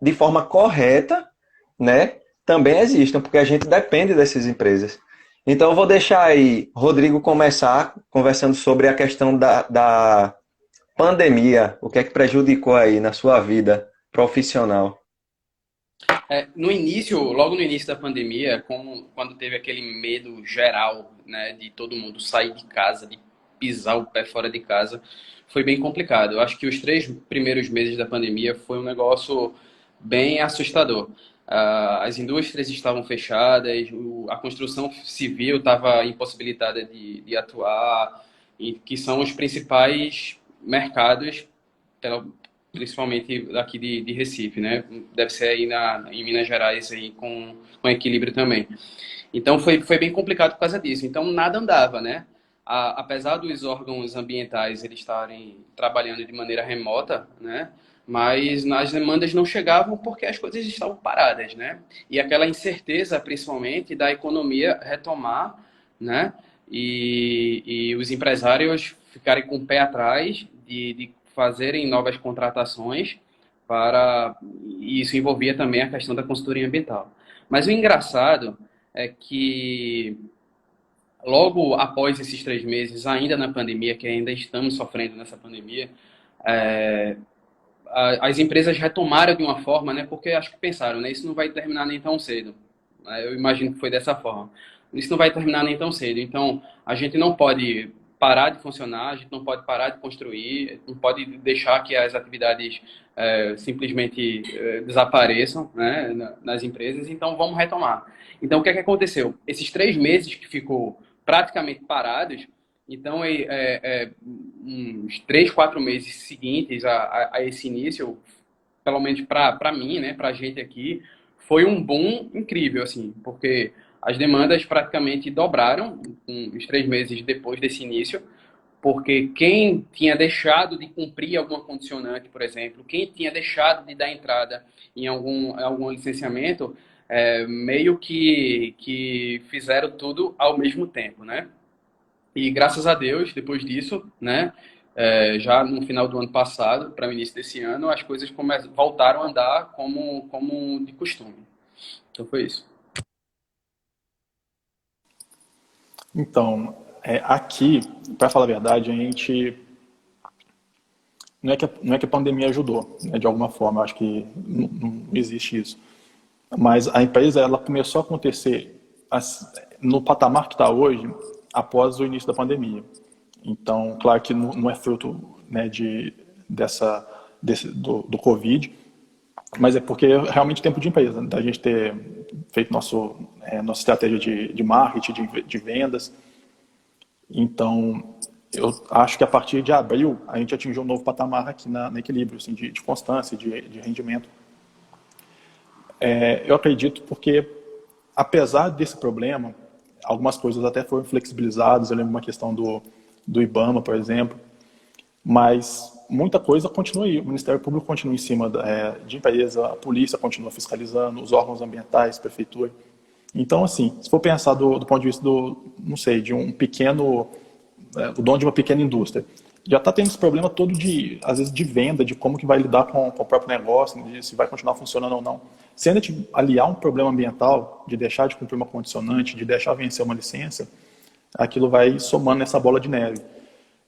de forma correta, né, também existam, porque a gente depende dessas empresas. Então, eu vou deixar aí Rodrigo começar conversando sobre a questão da pandemia, o que é que prejudicou aí na sua vida profissional? No início, logo no início da pandemia, quando teve aquele medo geral, né, de todo mundo sair de casa, de pisar o pé fora de casa, foi bem complicado. Eu acho que os 3 primeiros meses da pandemia foi um negócio bem assustador. As indústrias estavam fechadas, a construção civil estava impossibilitada de atuar, e que são os principais mercados, principalmente daqui de Recife, né? Deve ser aí em Minas Gerais aí com equilíbrio também. Então foi bem complicado por causa disso. Então nada andava, né? Apesar dos órgãos ambientais eles estarem trabalhando de maneira remota, né? Mas as demandas não chegavam porque as coisas estavam paradas, né? E aquela incerteza, principalmente, da economia retomar, né? E os empresários ficarem com o pé atrás de fazerem novas contratações e isso envolvia também a questão da consultoria ambiental. Mas o engraçado é que logo após esses 3 meses, ainda na pandemia, que ainda estamos sofrendo nessa pandemia, as empresas retomaram de uma forma, né? Porque acho que pensaram, né? Isso não vai terminar nem tão cedo. Eu imagino que foi dessa forma. isso não vai terminar nem tão cedo. Então, a gente não pode parar de funcionar, a gente não pode parar de construir, não pode deixar que as atividades simplesmente desapareçam, né, nas empresas, então vamos retomar. Então, o que é que aconteceu? Esses 3 meses que ficou praticamente parados, então, uns 3, 4 meses seguintes a esse início, pelo menos para mim, né, para a gente aqui, foi um boom incrível, assim, porque as demandas praticamente dobraram uns 3 meses depois desse início, porque quem tinha deixado de cumprir alguma condicionante, por exemplo, quem tinha deixado de dar entrada em algum licenciamento, meio que fizeram tudo ao mesmo tempo, né? E graças a Deus, depois disso, né, já no final do ano passado, para o início desse ano, as coisas voltaram a andar como de costume. Então foi isso. Então, aqui, para falar a verdade, a gente não é que a pandemia ajudou, né, de alguma forma, eu acho que não existe isso. Mas a empresa ela começou a acontecer no patamar que está hoje, após o início da pandemia. Então, claro que não é fruto, né, do Covid, mas é porque é realmente tempo de empresa, né, da gente ter feito nossa estratégia de marketing, de vendas. Então, eu acho que a partir de abril a gente atingiu um novo patamar aqui no equilíbrio, assim, de constância, de rendimento. Eu acredito porque, apesar desse problema, algumas coisas até foram flexibilizadas. Eu lembro uma questão do IBAMA, por exemplo, mas muita coisa continua aí. O Ministério Público continua em cima de empresa, a polícia continua fiscalizando, os órgãos ambientais, prefeitura. Então, assim, se for pensar do ponto de vista não sei, de um pequeno, o dono de uma pequena indústria, já está tendo esse problema todo às vezes, de venda, de como que vai lidar com o próprio negócio, de se vai continuar funcionando ou não. Se ainda te aliar um problema ambiental, de deixar de cumprir uma condicionante, de deixar vencer uma licença, aquilo vai somando nessa bola de neve.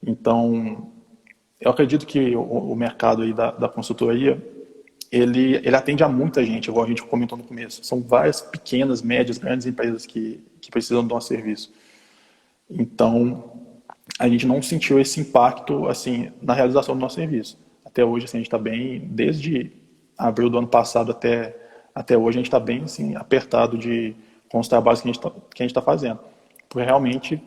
Então, eu acredito que o mercado aí da consultoria, ele atende a muita gente, igual a gente comentou no começo. São várias pequenas, médias, grandes empresas que precisam do nosso serviço. Então, a gente não sentiu esse impacto assim na realização do nosso serviço. Até hoje, assim, a gente está bem, desde abril do ano passado até hoje, a gente está bem assim, apertado com os trabalhos que a gente tá fazendo. Porque realmente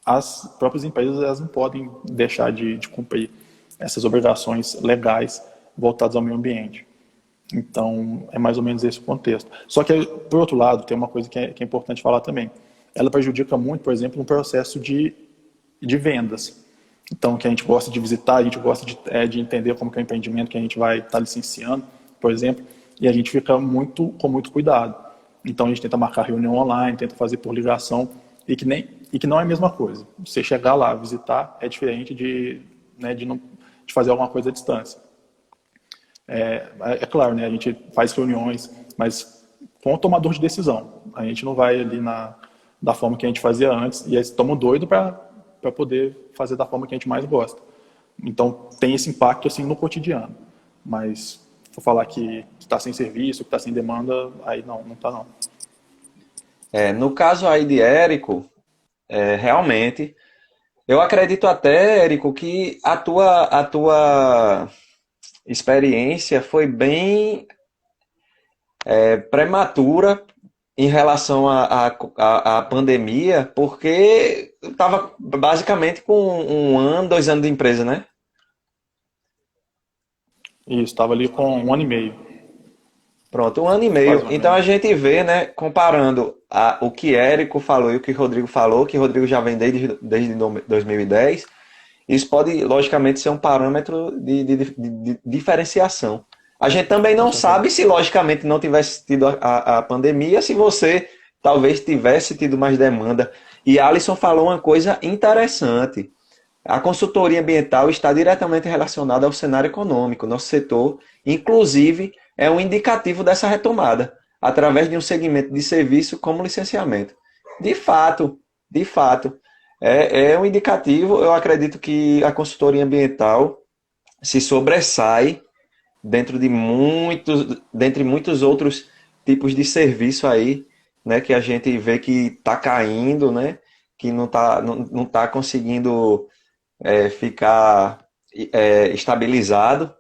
as próprias empresas elas não podem deixar de cumprir essas obrigações legais voltadas ao meio ambiente. Então, é mais ou menos esse o contexto. Só que, por outro lado, tem uma coisa que é importante falar também. Ela prejudica muito, por exemplo, no processo de vendas. Então, que a gente gosta de visitar, a gente gosta de entender como que é o empreendimento que a gente vai estar licenciando, por exemplo, e a gente fica com muito cuidado. Então, a gente tenta marcar reunião online, tenta fazer por ligação, e que não é a mesma coisa. Você chegar lá, visitar, é diferente de fazer alguma coisa à distância. É claro, né, a gente faz reuniões, mas com o tomador de decisão. A gente não vai ali da forma que a gente fazia antes, e aí estamos doidos para poder fazer da forma que a gente mais gosta. Então, tem esse impacto assim no cotidiano. Mas, se for falar que está sem serviço, que está sem demanda, aí não está não. No caso aí de Érico, realmente, eu acredito até, Érico, que a tua experiência foi bem prematura em relação à pandemia, porque estava basicamente com 1 ano, 2 anos de empresa, né? Isso, estava ali com 1 ano e meio. Pronto, 1 ano e meio. Quase 1 ano e Então meio. a gente vê, né, comparando o que Érico falou e o que Rodrigo falou, que Rodrigo já vem desde 2010, isso pode, logicamente, ser um parâmetro de diferenciação. A gente também Com não certeza. sabe se, logicamente, não tivesse tido a pandemia, se você talvez tivesse tido mais demanda. E Alisson falou uma coisa interessante. A consultoria ambiental está diretamente relacionada ao cenário econômico. Nosso setor, inclusive, é um indicativo dessa retomada, através de um segmento de serviço como licenciamento. De fato, é um indicativo. Eu acredito que a consultoria ambiental se sobressai dentre muitos outros tipos de serviço aí né, que a gente vê que está caindo, né, que não tá conseguindo ficar estabilizado,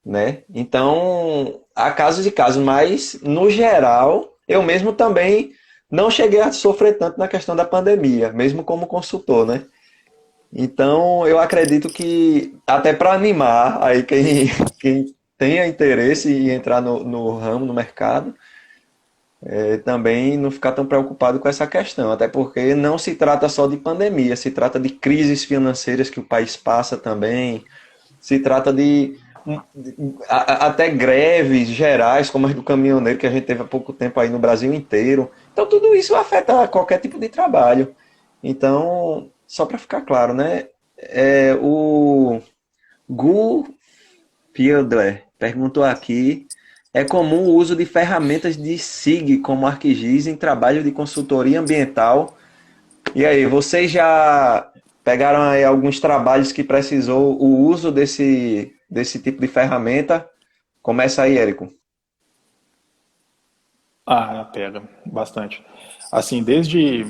né? Então, há casos e casos, mas no geral, eu mesmo também não cheguei a sofrer tanto na questão da pandemia, mesmo como consultor, né? Então, eu acredito que até para animar aí quem tenha interesse em entrar no ramo, no mercado, também não ficar tão preocupado com essa questão, até porque não se trata só de pandemia, se trata de crises financeiras que o país passa também, se trata até greves gerais, como as do caminhoneiro que a gente teve há pouco tempo aí no Brasil inteiro. Então tudo isso afeta qualquer tipo de trabalho. Então, só para ficar claro, né? O Gu Fiedler perguntou aqui: é comum o uso de ferramentas de SIG como ArcGIS em trabalho de consultoria ambiental. E aí, vocês já pegaram aí alguns trabalhos que precisou o uso desse tipo de ferramenta? Começa aí, Érico. Ah, pega bastante. Assim, desde,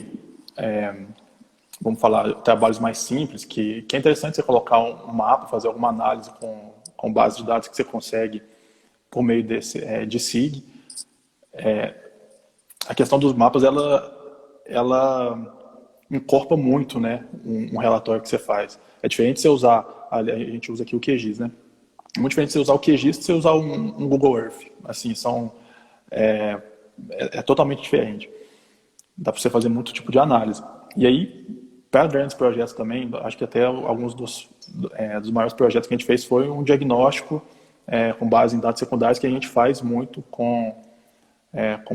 vamos falar, trabalhos mais simples, que é interessante você colocar um mapa, fazer alguma análise com base de dados que você consegue por meio de SIG. A questão dos mapas, ela encorpa muito, né, um relatório que você faz. É diferente você usar, a gente usa aqui o QGIS, né? É muito diferente você usar o QGIS de você usar um Google Earth. Assim, é totalmente diferente. Dá para você fazer muito tipo de análise. E aí, para grandes projetos também, acho que até alguns dos maiores projetos que a gente fez foi um diagnóstico com base em dados secundários que a gente faz muito com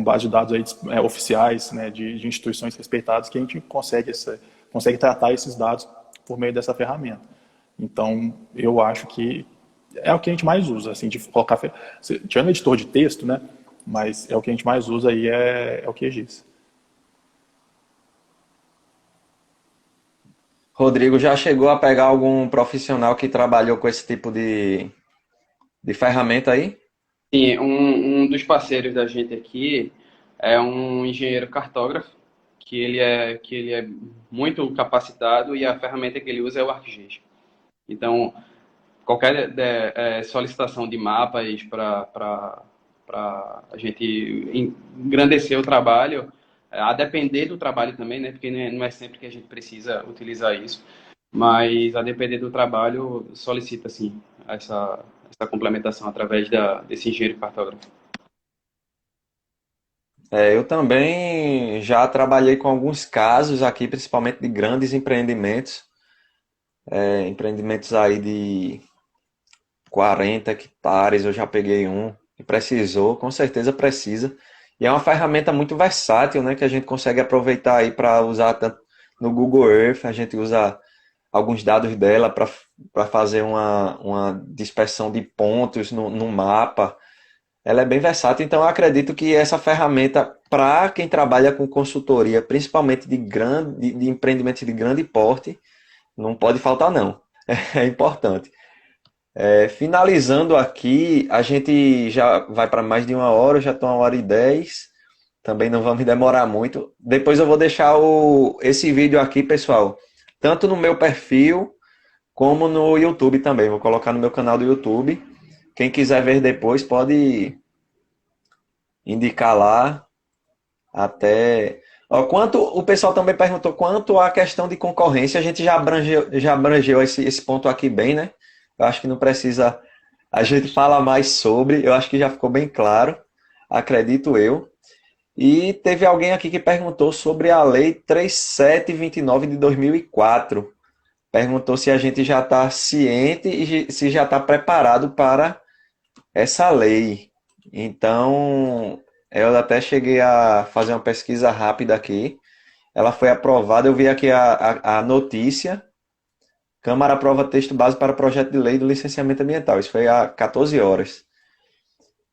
base de dados aí, oficiais, né, de instituições respeitadas, que a gente consegue tratar esses dados por meio dessa ferramenta. Então, eu acho que é o que a gente mais usa, assim, de colocar, tirando editor de texto, né, mas é o que a gente mais usa aí é o QGIS. Rodrigo, já chegou a pegar algum profissional que trabalhou com esse tipo de ferramenta aí? Sim, um dos parceiros da gente aqui é um engenheiro cartógrafo, que ele é muito capacitado e a ferramenta que ele usa é o ArcGIS. Então, qualquer solicitação de mapas para a gente engrandecer o trabalho, a depender do trabalho também, né? Porque não é sempre que a gente precisa utilizar isso, mas a depender do trabalho, solicita sim essa complementação através desse engenheiro cartógrafo. Eu também já trabalhei com alguns casos aqui, principalmente de grandes empreendimentos, empreendimentos aí de 40 hectares, eu já peguei um que precisou, com certeza precisa. E é uma ferramenta muito versátil, né, que a gente consegue aproveitar aí para usar tanto no Google Earth, a gente usa alguns dados dela para fazer uma dispersão de pontos no mapa. Ela é bem versátil, então eu acredito que essa ferramenta, para quem trabalha com consultoria, principalmente de empreendimentos de grande porte, não pode faltar não. É importante. Finalizando aqui, a gente já vai para mais de 1 hora, já estou 1 hora e 10. Também não vamos demorar muito. Depois eu vou deixar esse vídeo aqui, pessoal, tanto no meu perfil como no YouTube também. Vou colocar no meu canal do YouTube. Quem quiser ver depois pode indicar lá até. Ó, quanto o pessoal também perguntou quanto à questão de concorrência, a gente já abrangeu esse ponto aqui bem, né? Eu acho que não precisa a gente falar mais sobre, eu acho que já ficou bem claro, acredito eu. E teve alguém aqui que perguntou sobre a Lei 3729 de 2004. Perguntou se a gente já está ciente e se já está preparado para essa lei. Então, eu até cheguei a fazer uma pesquisa rápida aqui. Ela foi aprovada, eu vi aqui a notícia. Câmara aprova texto base para projeto de lei do licenciamento ambiental. Isso foi há 14 horas.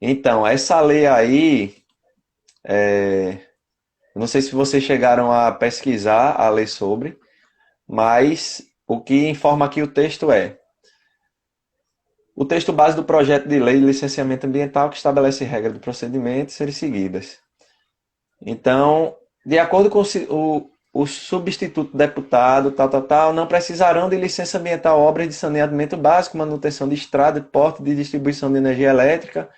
Então, essa lei aí, eu não sei se vocês chegaram a pesquisar a lei sobre, mas o que informa aqui o texto é: o texto base do projeto de lei de licenciamento ambiental que estabelece regras do procedimento serem seguidas. Então, de acordo com o substituto deputado, tal, não precisarão de licença ambiental obras de saneamento básico, manutenção de estrada, porte de distribuição de energia elétrica.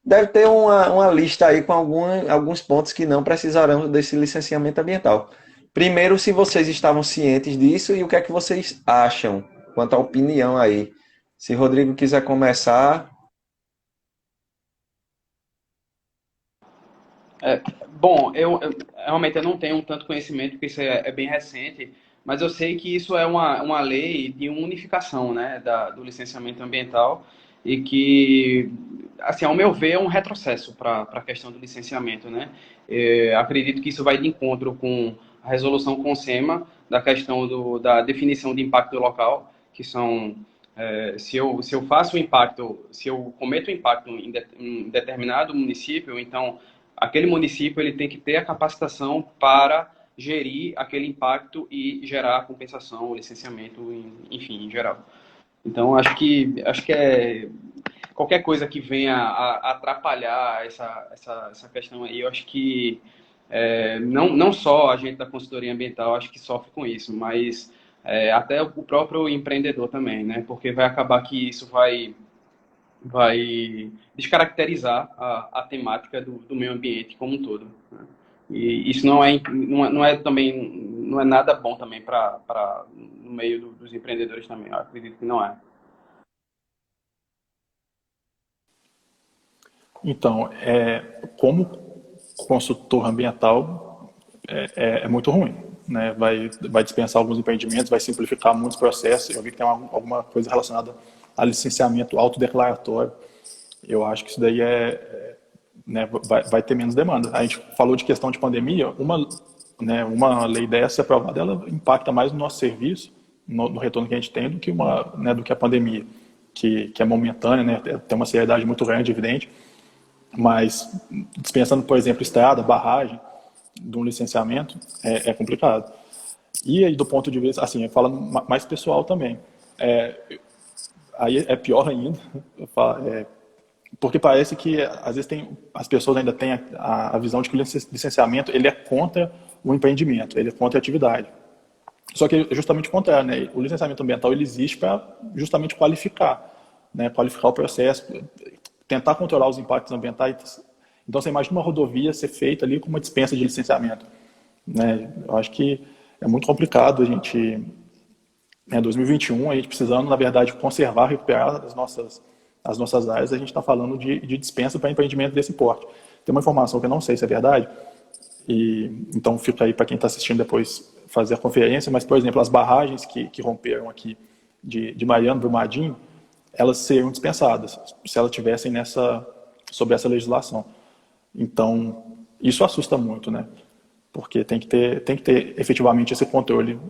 Deve ter uma lista aí com alguns pontos que não precisarão desse licenciamento ambiental. Primeiro, se vocês estavam cientes disso e o que é que vocês acham quanto à opinião aí. Se Rodrigo quiser começar. Bom, realmente eu não tenho tanto conhecimento, porque isso é bem recente, mas eu sei que isso é uma lei de unificação, né, do licenciamento ambiental e que, assim, ao meu ver, é um retrocesso para a questão do licenciamento, né? Acredito que isso vai de encontro com a resolução CONSEMA da questão da definição de impacto local, que são se eu faço o impacto, se eu cometo o impacto em determinado município, então aquele município ele tem que ter a capacitação para gerir aquele impacto e gerar a compensação, o licenciamento, enfim, em geral. Então, acho que qualquer coisa que venha a atrapalhar essa questão aí, eu acho que não só a gente da consultoria ambiental, acho que sofre com isso, mas até o próprio empreendedor também, né? Porque vai acabar que isso vai descaracterizar a temática do meio ambiente como um todo, né? E isso não é também, não é nada bom também para no meio dos empreendedores também. Eu acredito que não é. Então, como consultor ambiental, é muito ruim, né? Vai dispensar alguns empreendimentos, vai simplificar muitos processos. Eu vi que tem alguma coisa relacionada a licenciamento autodeclaratório. Eu acho que isso daí né, vai ter menos demanda. A gente falou de questão de pandemia, uma lei dessa aprovada, ela impacta mais no nosso serviço, no retorno que a gente tem, do que a pandemia, que é momentânea, né, tem uma seriedade muito grande, evidente, mas dispensando, por exemplo, estrada, barragem, de um licenciamento, é complicado. E aí, do ponto de vista, assim, falando mais pessoal também, aí é pior ainda, porque parece que às vezes as pessoas ainda têm a visão de que o licenciamento ele é contra o empreendimento, ele é contra a atividade. Só que é justamente o contrário, né? O licenciamento ambiental ele existe para justamente qualificar, né? Qualificar o processo, tentar controlar os impactos ambientais. Então você imagina uma rodovia ser feita ali com uma dispensa de licenciamento, né? Eu acho que é muito complicado a gente, em 2021, a gente precisando, na verdade, conservar, recuperar as nossas áreas, a gente está falando de dispensa para empreendimento desse porte. Tem uma informação que eu não sei se é verdade, então fica aí para quem está assistindo depois fazer a conferência, mas, por exemplo, as barragens que romperam aqui de Mariana, Brumadinho, elas seriam dispensadas se elas tivessem sob essa legislação. Então, isso assusta muito, né? Porque tem que ter efetivamente esse controle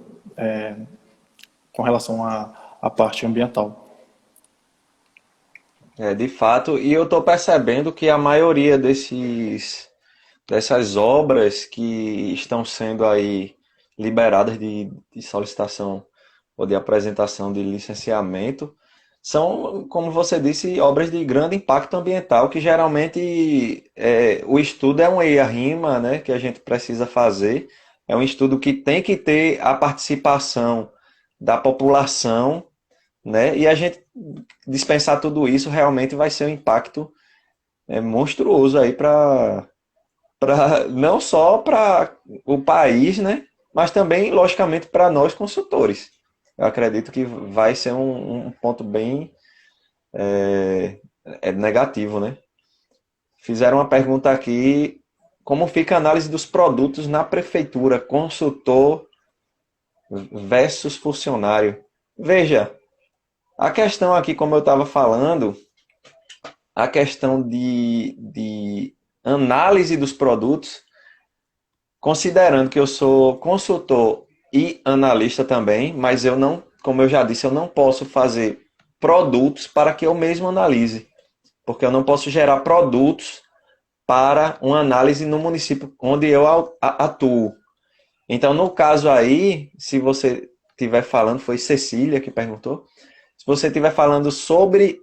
com relação à parte ambiental. De fato, e eu estou percebendo que a maioria dessas obras que estão sendo aí liberadas de solicitação ou de apresentação de licenciamento são, como você disse, obras de grande impacto ambiental, que geralmente o estudo é uma EIA-RIMA, né, que a gente precisa fazer, é um estudo que tem que ter a participação da população, né, e a gente dispensar tudo isso realmente vai ser um impacto monstruoso aí não só para o país, né, mas também, logicamente, para nós consultores. Eu acredito que vai ser um ponto bem negativo, né? Fizeram uma pergunta aqui, como fica a análise dos produtos na prefeitura, consultor versus funcionário? Veja, a questão aqui, como eu estava falando, a questão de análise dos produtos, considerando que eu sou consultor e analista também, mas eu não, como eu já disse, eu não posso fazer produtos para que eu mesmo analise, porque eu não posso gerar produtos para uma análise no município onde eu atuo. Então, no caso aí, se você estiver falando, foi Cecília que perguntou, se você estiver falando sobre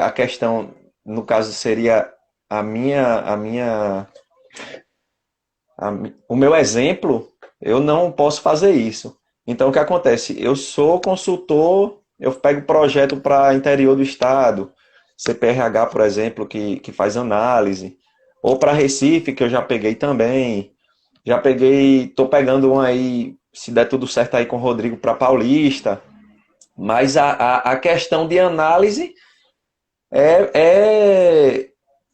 a questão, no caso seria a minha O meu exemplo, eu não posso fazer isso. Então, o que acontece? Eu sou consultor, eu pego projeto para interior do estado, CPRH, por exemplo, que faz análise, ou para Recife, que eu já peguei também. Já peguei, tô pegando um aí, se der tudo certo aí com o Rodrigo para Paulista. Mas a questão de análise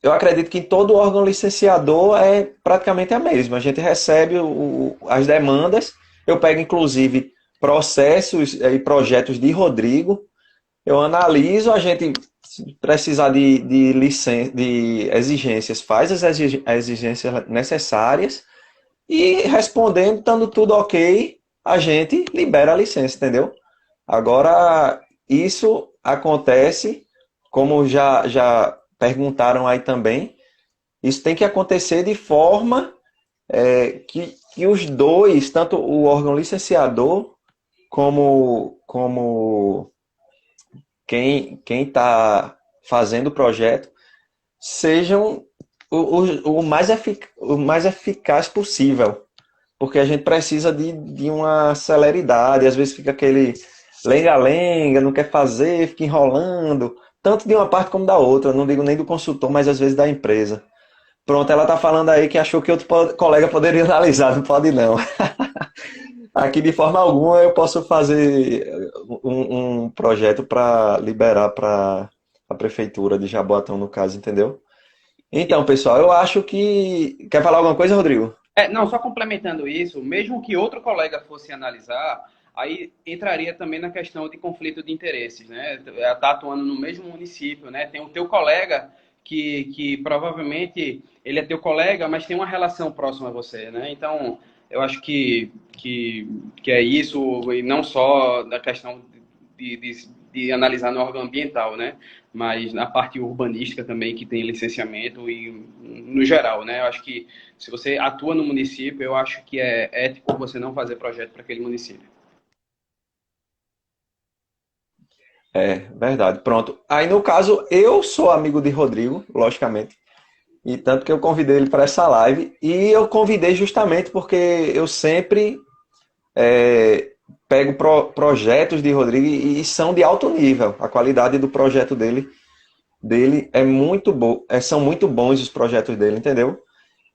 eu acredito que em todo órgão licenciador é praticamente a mesma. A gente recebe as demandas, eu pego inclusive processos e projetos de Rodrigo, eu analiso, a gente se precisar de exigências, faz as exigências necessárias e respondendo, estando tudo ok, a gente libera a licença, entendeu? Agora, isso acontece, como já perguntaram aí também, isso tem que acontecer de forma que os dois, tanto o órgão licenciador como quem está fazendo o projeto, sejam o mais eficaz possível. Porque a gente precisa de uma celeridade, às vezes fica aquele lenga-lenga, não quer fazer, fica enrolando, tanto de uma parte como da outra, não digo nem do consultor, mas às vezes da empresa. Pronto, ela está falando aí que achou que outro colega poderia analisar, não pode não. Aqui de forma alguma eu posso fazer um projeto para liberar para a prefeitura de Jaboatão, no caso, entendeu? Então, pessoal, eu acho que... Quer falar alguma coisa, Rodrigo? Não, só complementando isso, mesmo que outro colega fosse analisar, aí entraria também na questão de conflito de interesses, né? Está atuando no mesmo município, né? Tem o teu colega que provavelmente ele é teu colega, mas tem uma relação próxima a você, né? Então, eu acho que é isso, e não só da questão de analisar no órgão ambiental, né? Mas na parte urbanística também, que tem licenciamento e no geral, né? Eu acho que se você atua no município, eu acho que é ético você não fazer projeto para aquele município. É, verdade. Pronto. Aí, no caso, eu sou amigo de Rodrigo, logicamente. E tanto que eu convidei ele para essa live. E eu convidei justamente porque eu sempre pego projetos de Rodrigo e são de alto nível. A qualidade do projeto dele é muito boa. São muito bons os projetos dele, entendeu?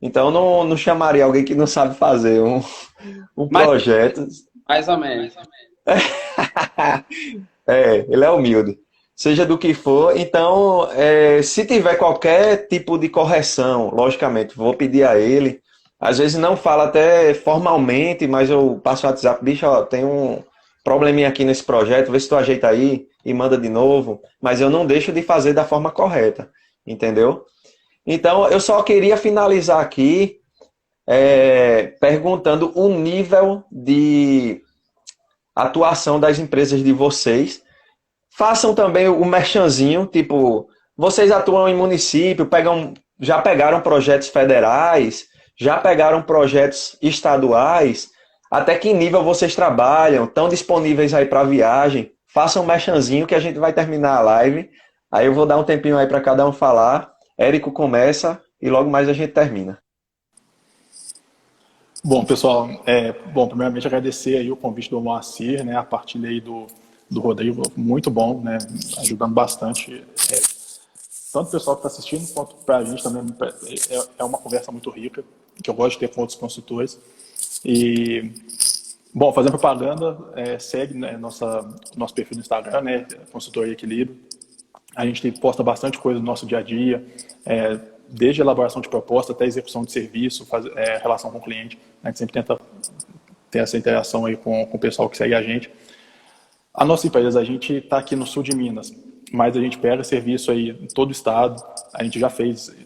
Então, não chamaria alguém que não sabe fazer um Mas, projeto. mais ou menos. Ele é humilde. Seja do que for. Então, se tiver qualquer tipo de correção, logicamente, vou pedir a ele. Às vezes não fala até formalmente, mas eu passo o WhatsApp, bicho, ó, tem um probleminha aqui nesse projeto, vê se tu ajeita aí e manda de novo. Mas eu não deixo de fazer da forma correta, entendeu? Então, eu só queria finalizar aqui perguntando o nível de atuação das empresas de vocês. Façam também o merchanzinho, tipo, vocês atuam em município, já pegaram projetos federais, já pegaram projetos estaduais, até que nível vocês trabalham, estão disponíveis aí para viagem. Façam um merchanzinho que a gente vai terminar a live. Aí eu vou dar um tempinho aí para cada um falar. Érico começa e logo mais a gente termina. Bom, pessoal, primeiramente agradecer aí o convite do Moacir, né, a partilha aí do Rodrigo, muito bom, né, ajudando bastante, tanto o pessoal que está assistindo, quanto para a gente também, é uma conversa muito rica, que eu gosto de ter com outros consultores. E, bom, fazendo propaganda, segue, né, nosso perfil no Instagram, né, Consultoria Equilíbrio. A gente posta bastante coisa no nosso dia a dia, desde a elaboração de proposta até a execução de serviço, relação com o cliente. A gente sempre tenta ter essa interação aí com o pessoal que segue a gente. A nossa empresa, a gente está aqui no sul de Minas, mas a gente pega serviço aí em todo o estado. A gente já fez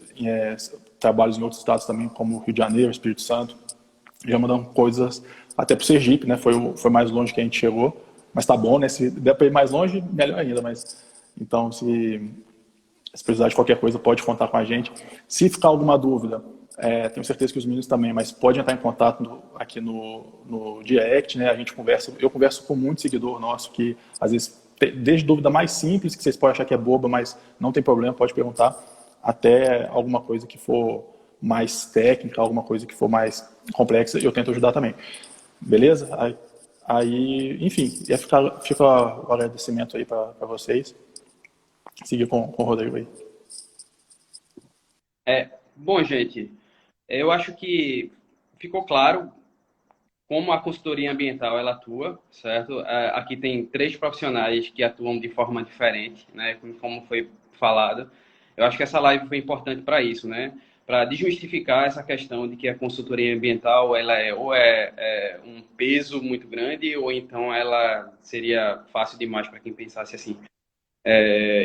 trabalhos em outros estados também, como Rio de Janeiro, Espírito Santo. Já mandamos coisas até para o Sergipe, né? Foi mais longe que a gente chegou, mas tá bom, né? Se der para ir mais longe, melhor ainda. Então, se precisar de qualquer coisa, pode contar com a gente. Se ficar alguma dúvida, tenho certeza que os meninos também, mas pode entrar em contato aqui no direct, né? Eu converso com muito seguidor nosso que, às vezes, desde dúvida mais simples, que vocês podem achar que é boba, mas não tem problema, pode perguntar, até alguma coisa que for mais técnica, alguma coisa que for mais complexa, eu tento ajudar também. Beleza? Enfim, fica o agradecimento aí para vocês. Seguir com o Rodrigo aí. Bom, gente, eu acho que ficou claro como a consultoria ambiental ela atua, certo? Aqui tem 3 profissionais que atuam de forma diferente, né? Como foi falado. Eu acho que essa live foi importante para isso, né? Para desmistificar essa questão de que a consultoria ambiental ela é um peso muito grande ou então ela seria fácil demais para quem pensasse assim.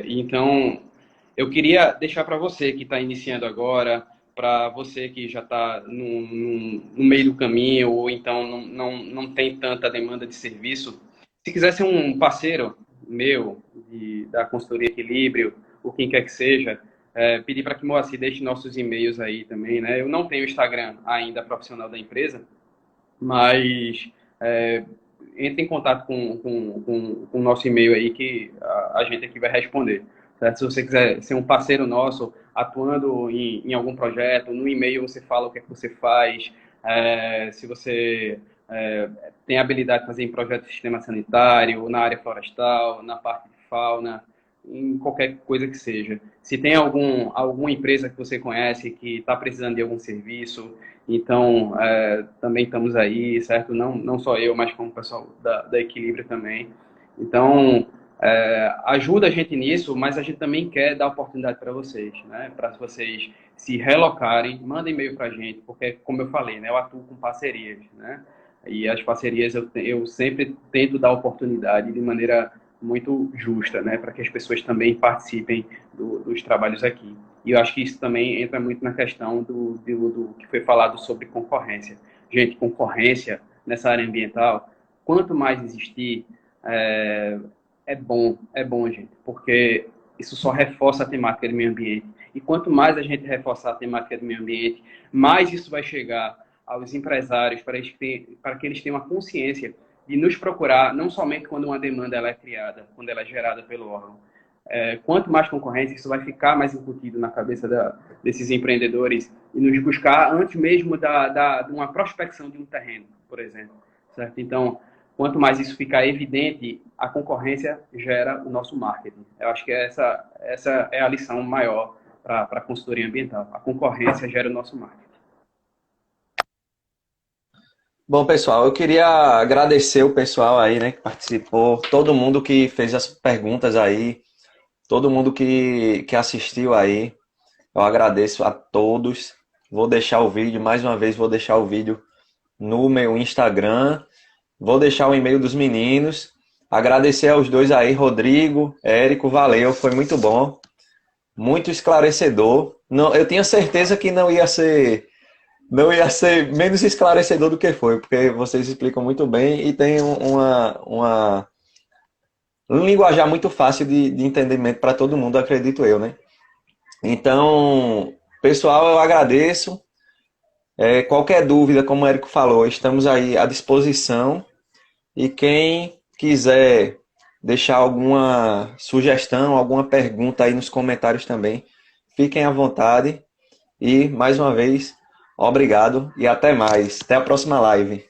Então, eu queria deixar para você que está iniciando agora, para você que já está no meio do caminho, ou então não tem tanta demanda de serviço, se quiser ser um parceiro meu, da consultoria Equilíbrio, ou quem quer que seja, pedir para que Moacir deixe nossos e-mails aí também, né? Eu não tenho Instagram ainda profissional da empresa, mas entre em contato com o nosso e-mail aí que a gente aqui vai responder. Certo? Se você quiser ser um parceiro nosso, atuando em algum projeto, no e-mail você fala o que é que você faz, se você tem habilidade de fazer em projeto de sistema sanitário, na área florestal, na parte de fauna, em qualquer coisa que seja. Se tem alguma empresa que você conhece que está precisando de algum serviço, então também estamos aí, certo? Não só eu, mas como o pessoal da Equilíbrio também. Então, ajuda a gente nisso, mas a gente também quer dar oportunidade para vocês, né? Para vocês se relocarem, mandem e-mail para a gente, porque, como eu falei, né? Eu atuo com parcerias, né? E as parcerias eu sempre tento dar oportunidade de maneira muito justa, né? Para que as pessoas também participem dos trabalhos aqui. E eu acho que isso também entra muito na questão do que foi falado sobre concorrência. Gente, concorrência nessa área ambiental, quanto mais existir, é bom, gente, porque isso só reforça a temática do meio ambiente. E quanto mais a gente reforçar a temática do meio ambiente, mais isso vai chegar aos empresários para que eles tenham a consciência de nos procurar, não somente quando uma demanda ela é criada, quando ela é gerada pelo órgão. Quanto mais concorrência, isso vai ficar mais incutido na cabeça desses empreendedores e nos buscar antes mesmo de uma prospecção de um terreno, por exemplo. Certo? Então, quanto mais isso ficar evidente, a concorrência gera o nosso marketing. Eu acho que essa é a lição maior para a consultoria ambiental. A concorrência gera o nosso marketing. Bom, pessoal, eu queria agradecer o pessoal aí, né, que participou, todo mundo que fez as perguntas aí, todo mundo que assistiu aí. Eu agradeço a todos. Vou deixar o vídeo, mais uma vez, vou deixar o vídeo no meu Instagram. Vou deixar o e-mail dos meninos. Agradecer aos dois aí, Rodrigo, Érico, valeu, foi muito bom. Muito esclarecedor. Não, eu tinha certeza que não ia ser menos esclarecedor do que foi, porque vocês explicam muito bem e tem um linguajar muito fácil de entendimento para todo mundo, acredito eu, né? Então, pessoal, eu agradeço. Qualquer dúvida, como o Érico falou, estamos aí à disposição. E quem quiser deixar alguma sugestão, alguma pergunta aí nos comentários também, fiquem à vontade. E, mais uma vez, obrigado e até mais. Até a próxima live.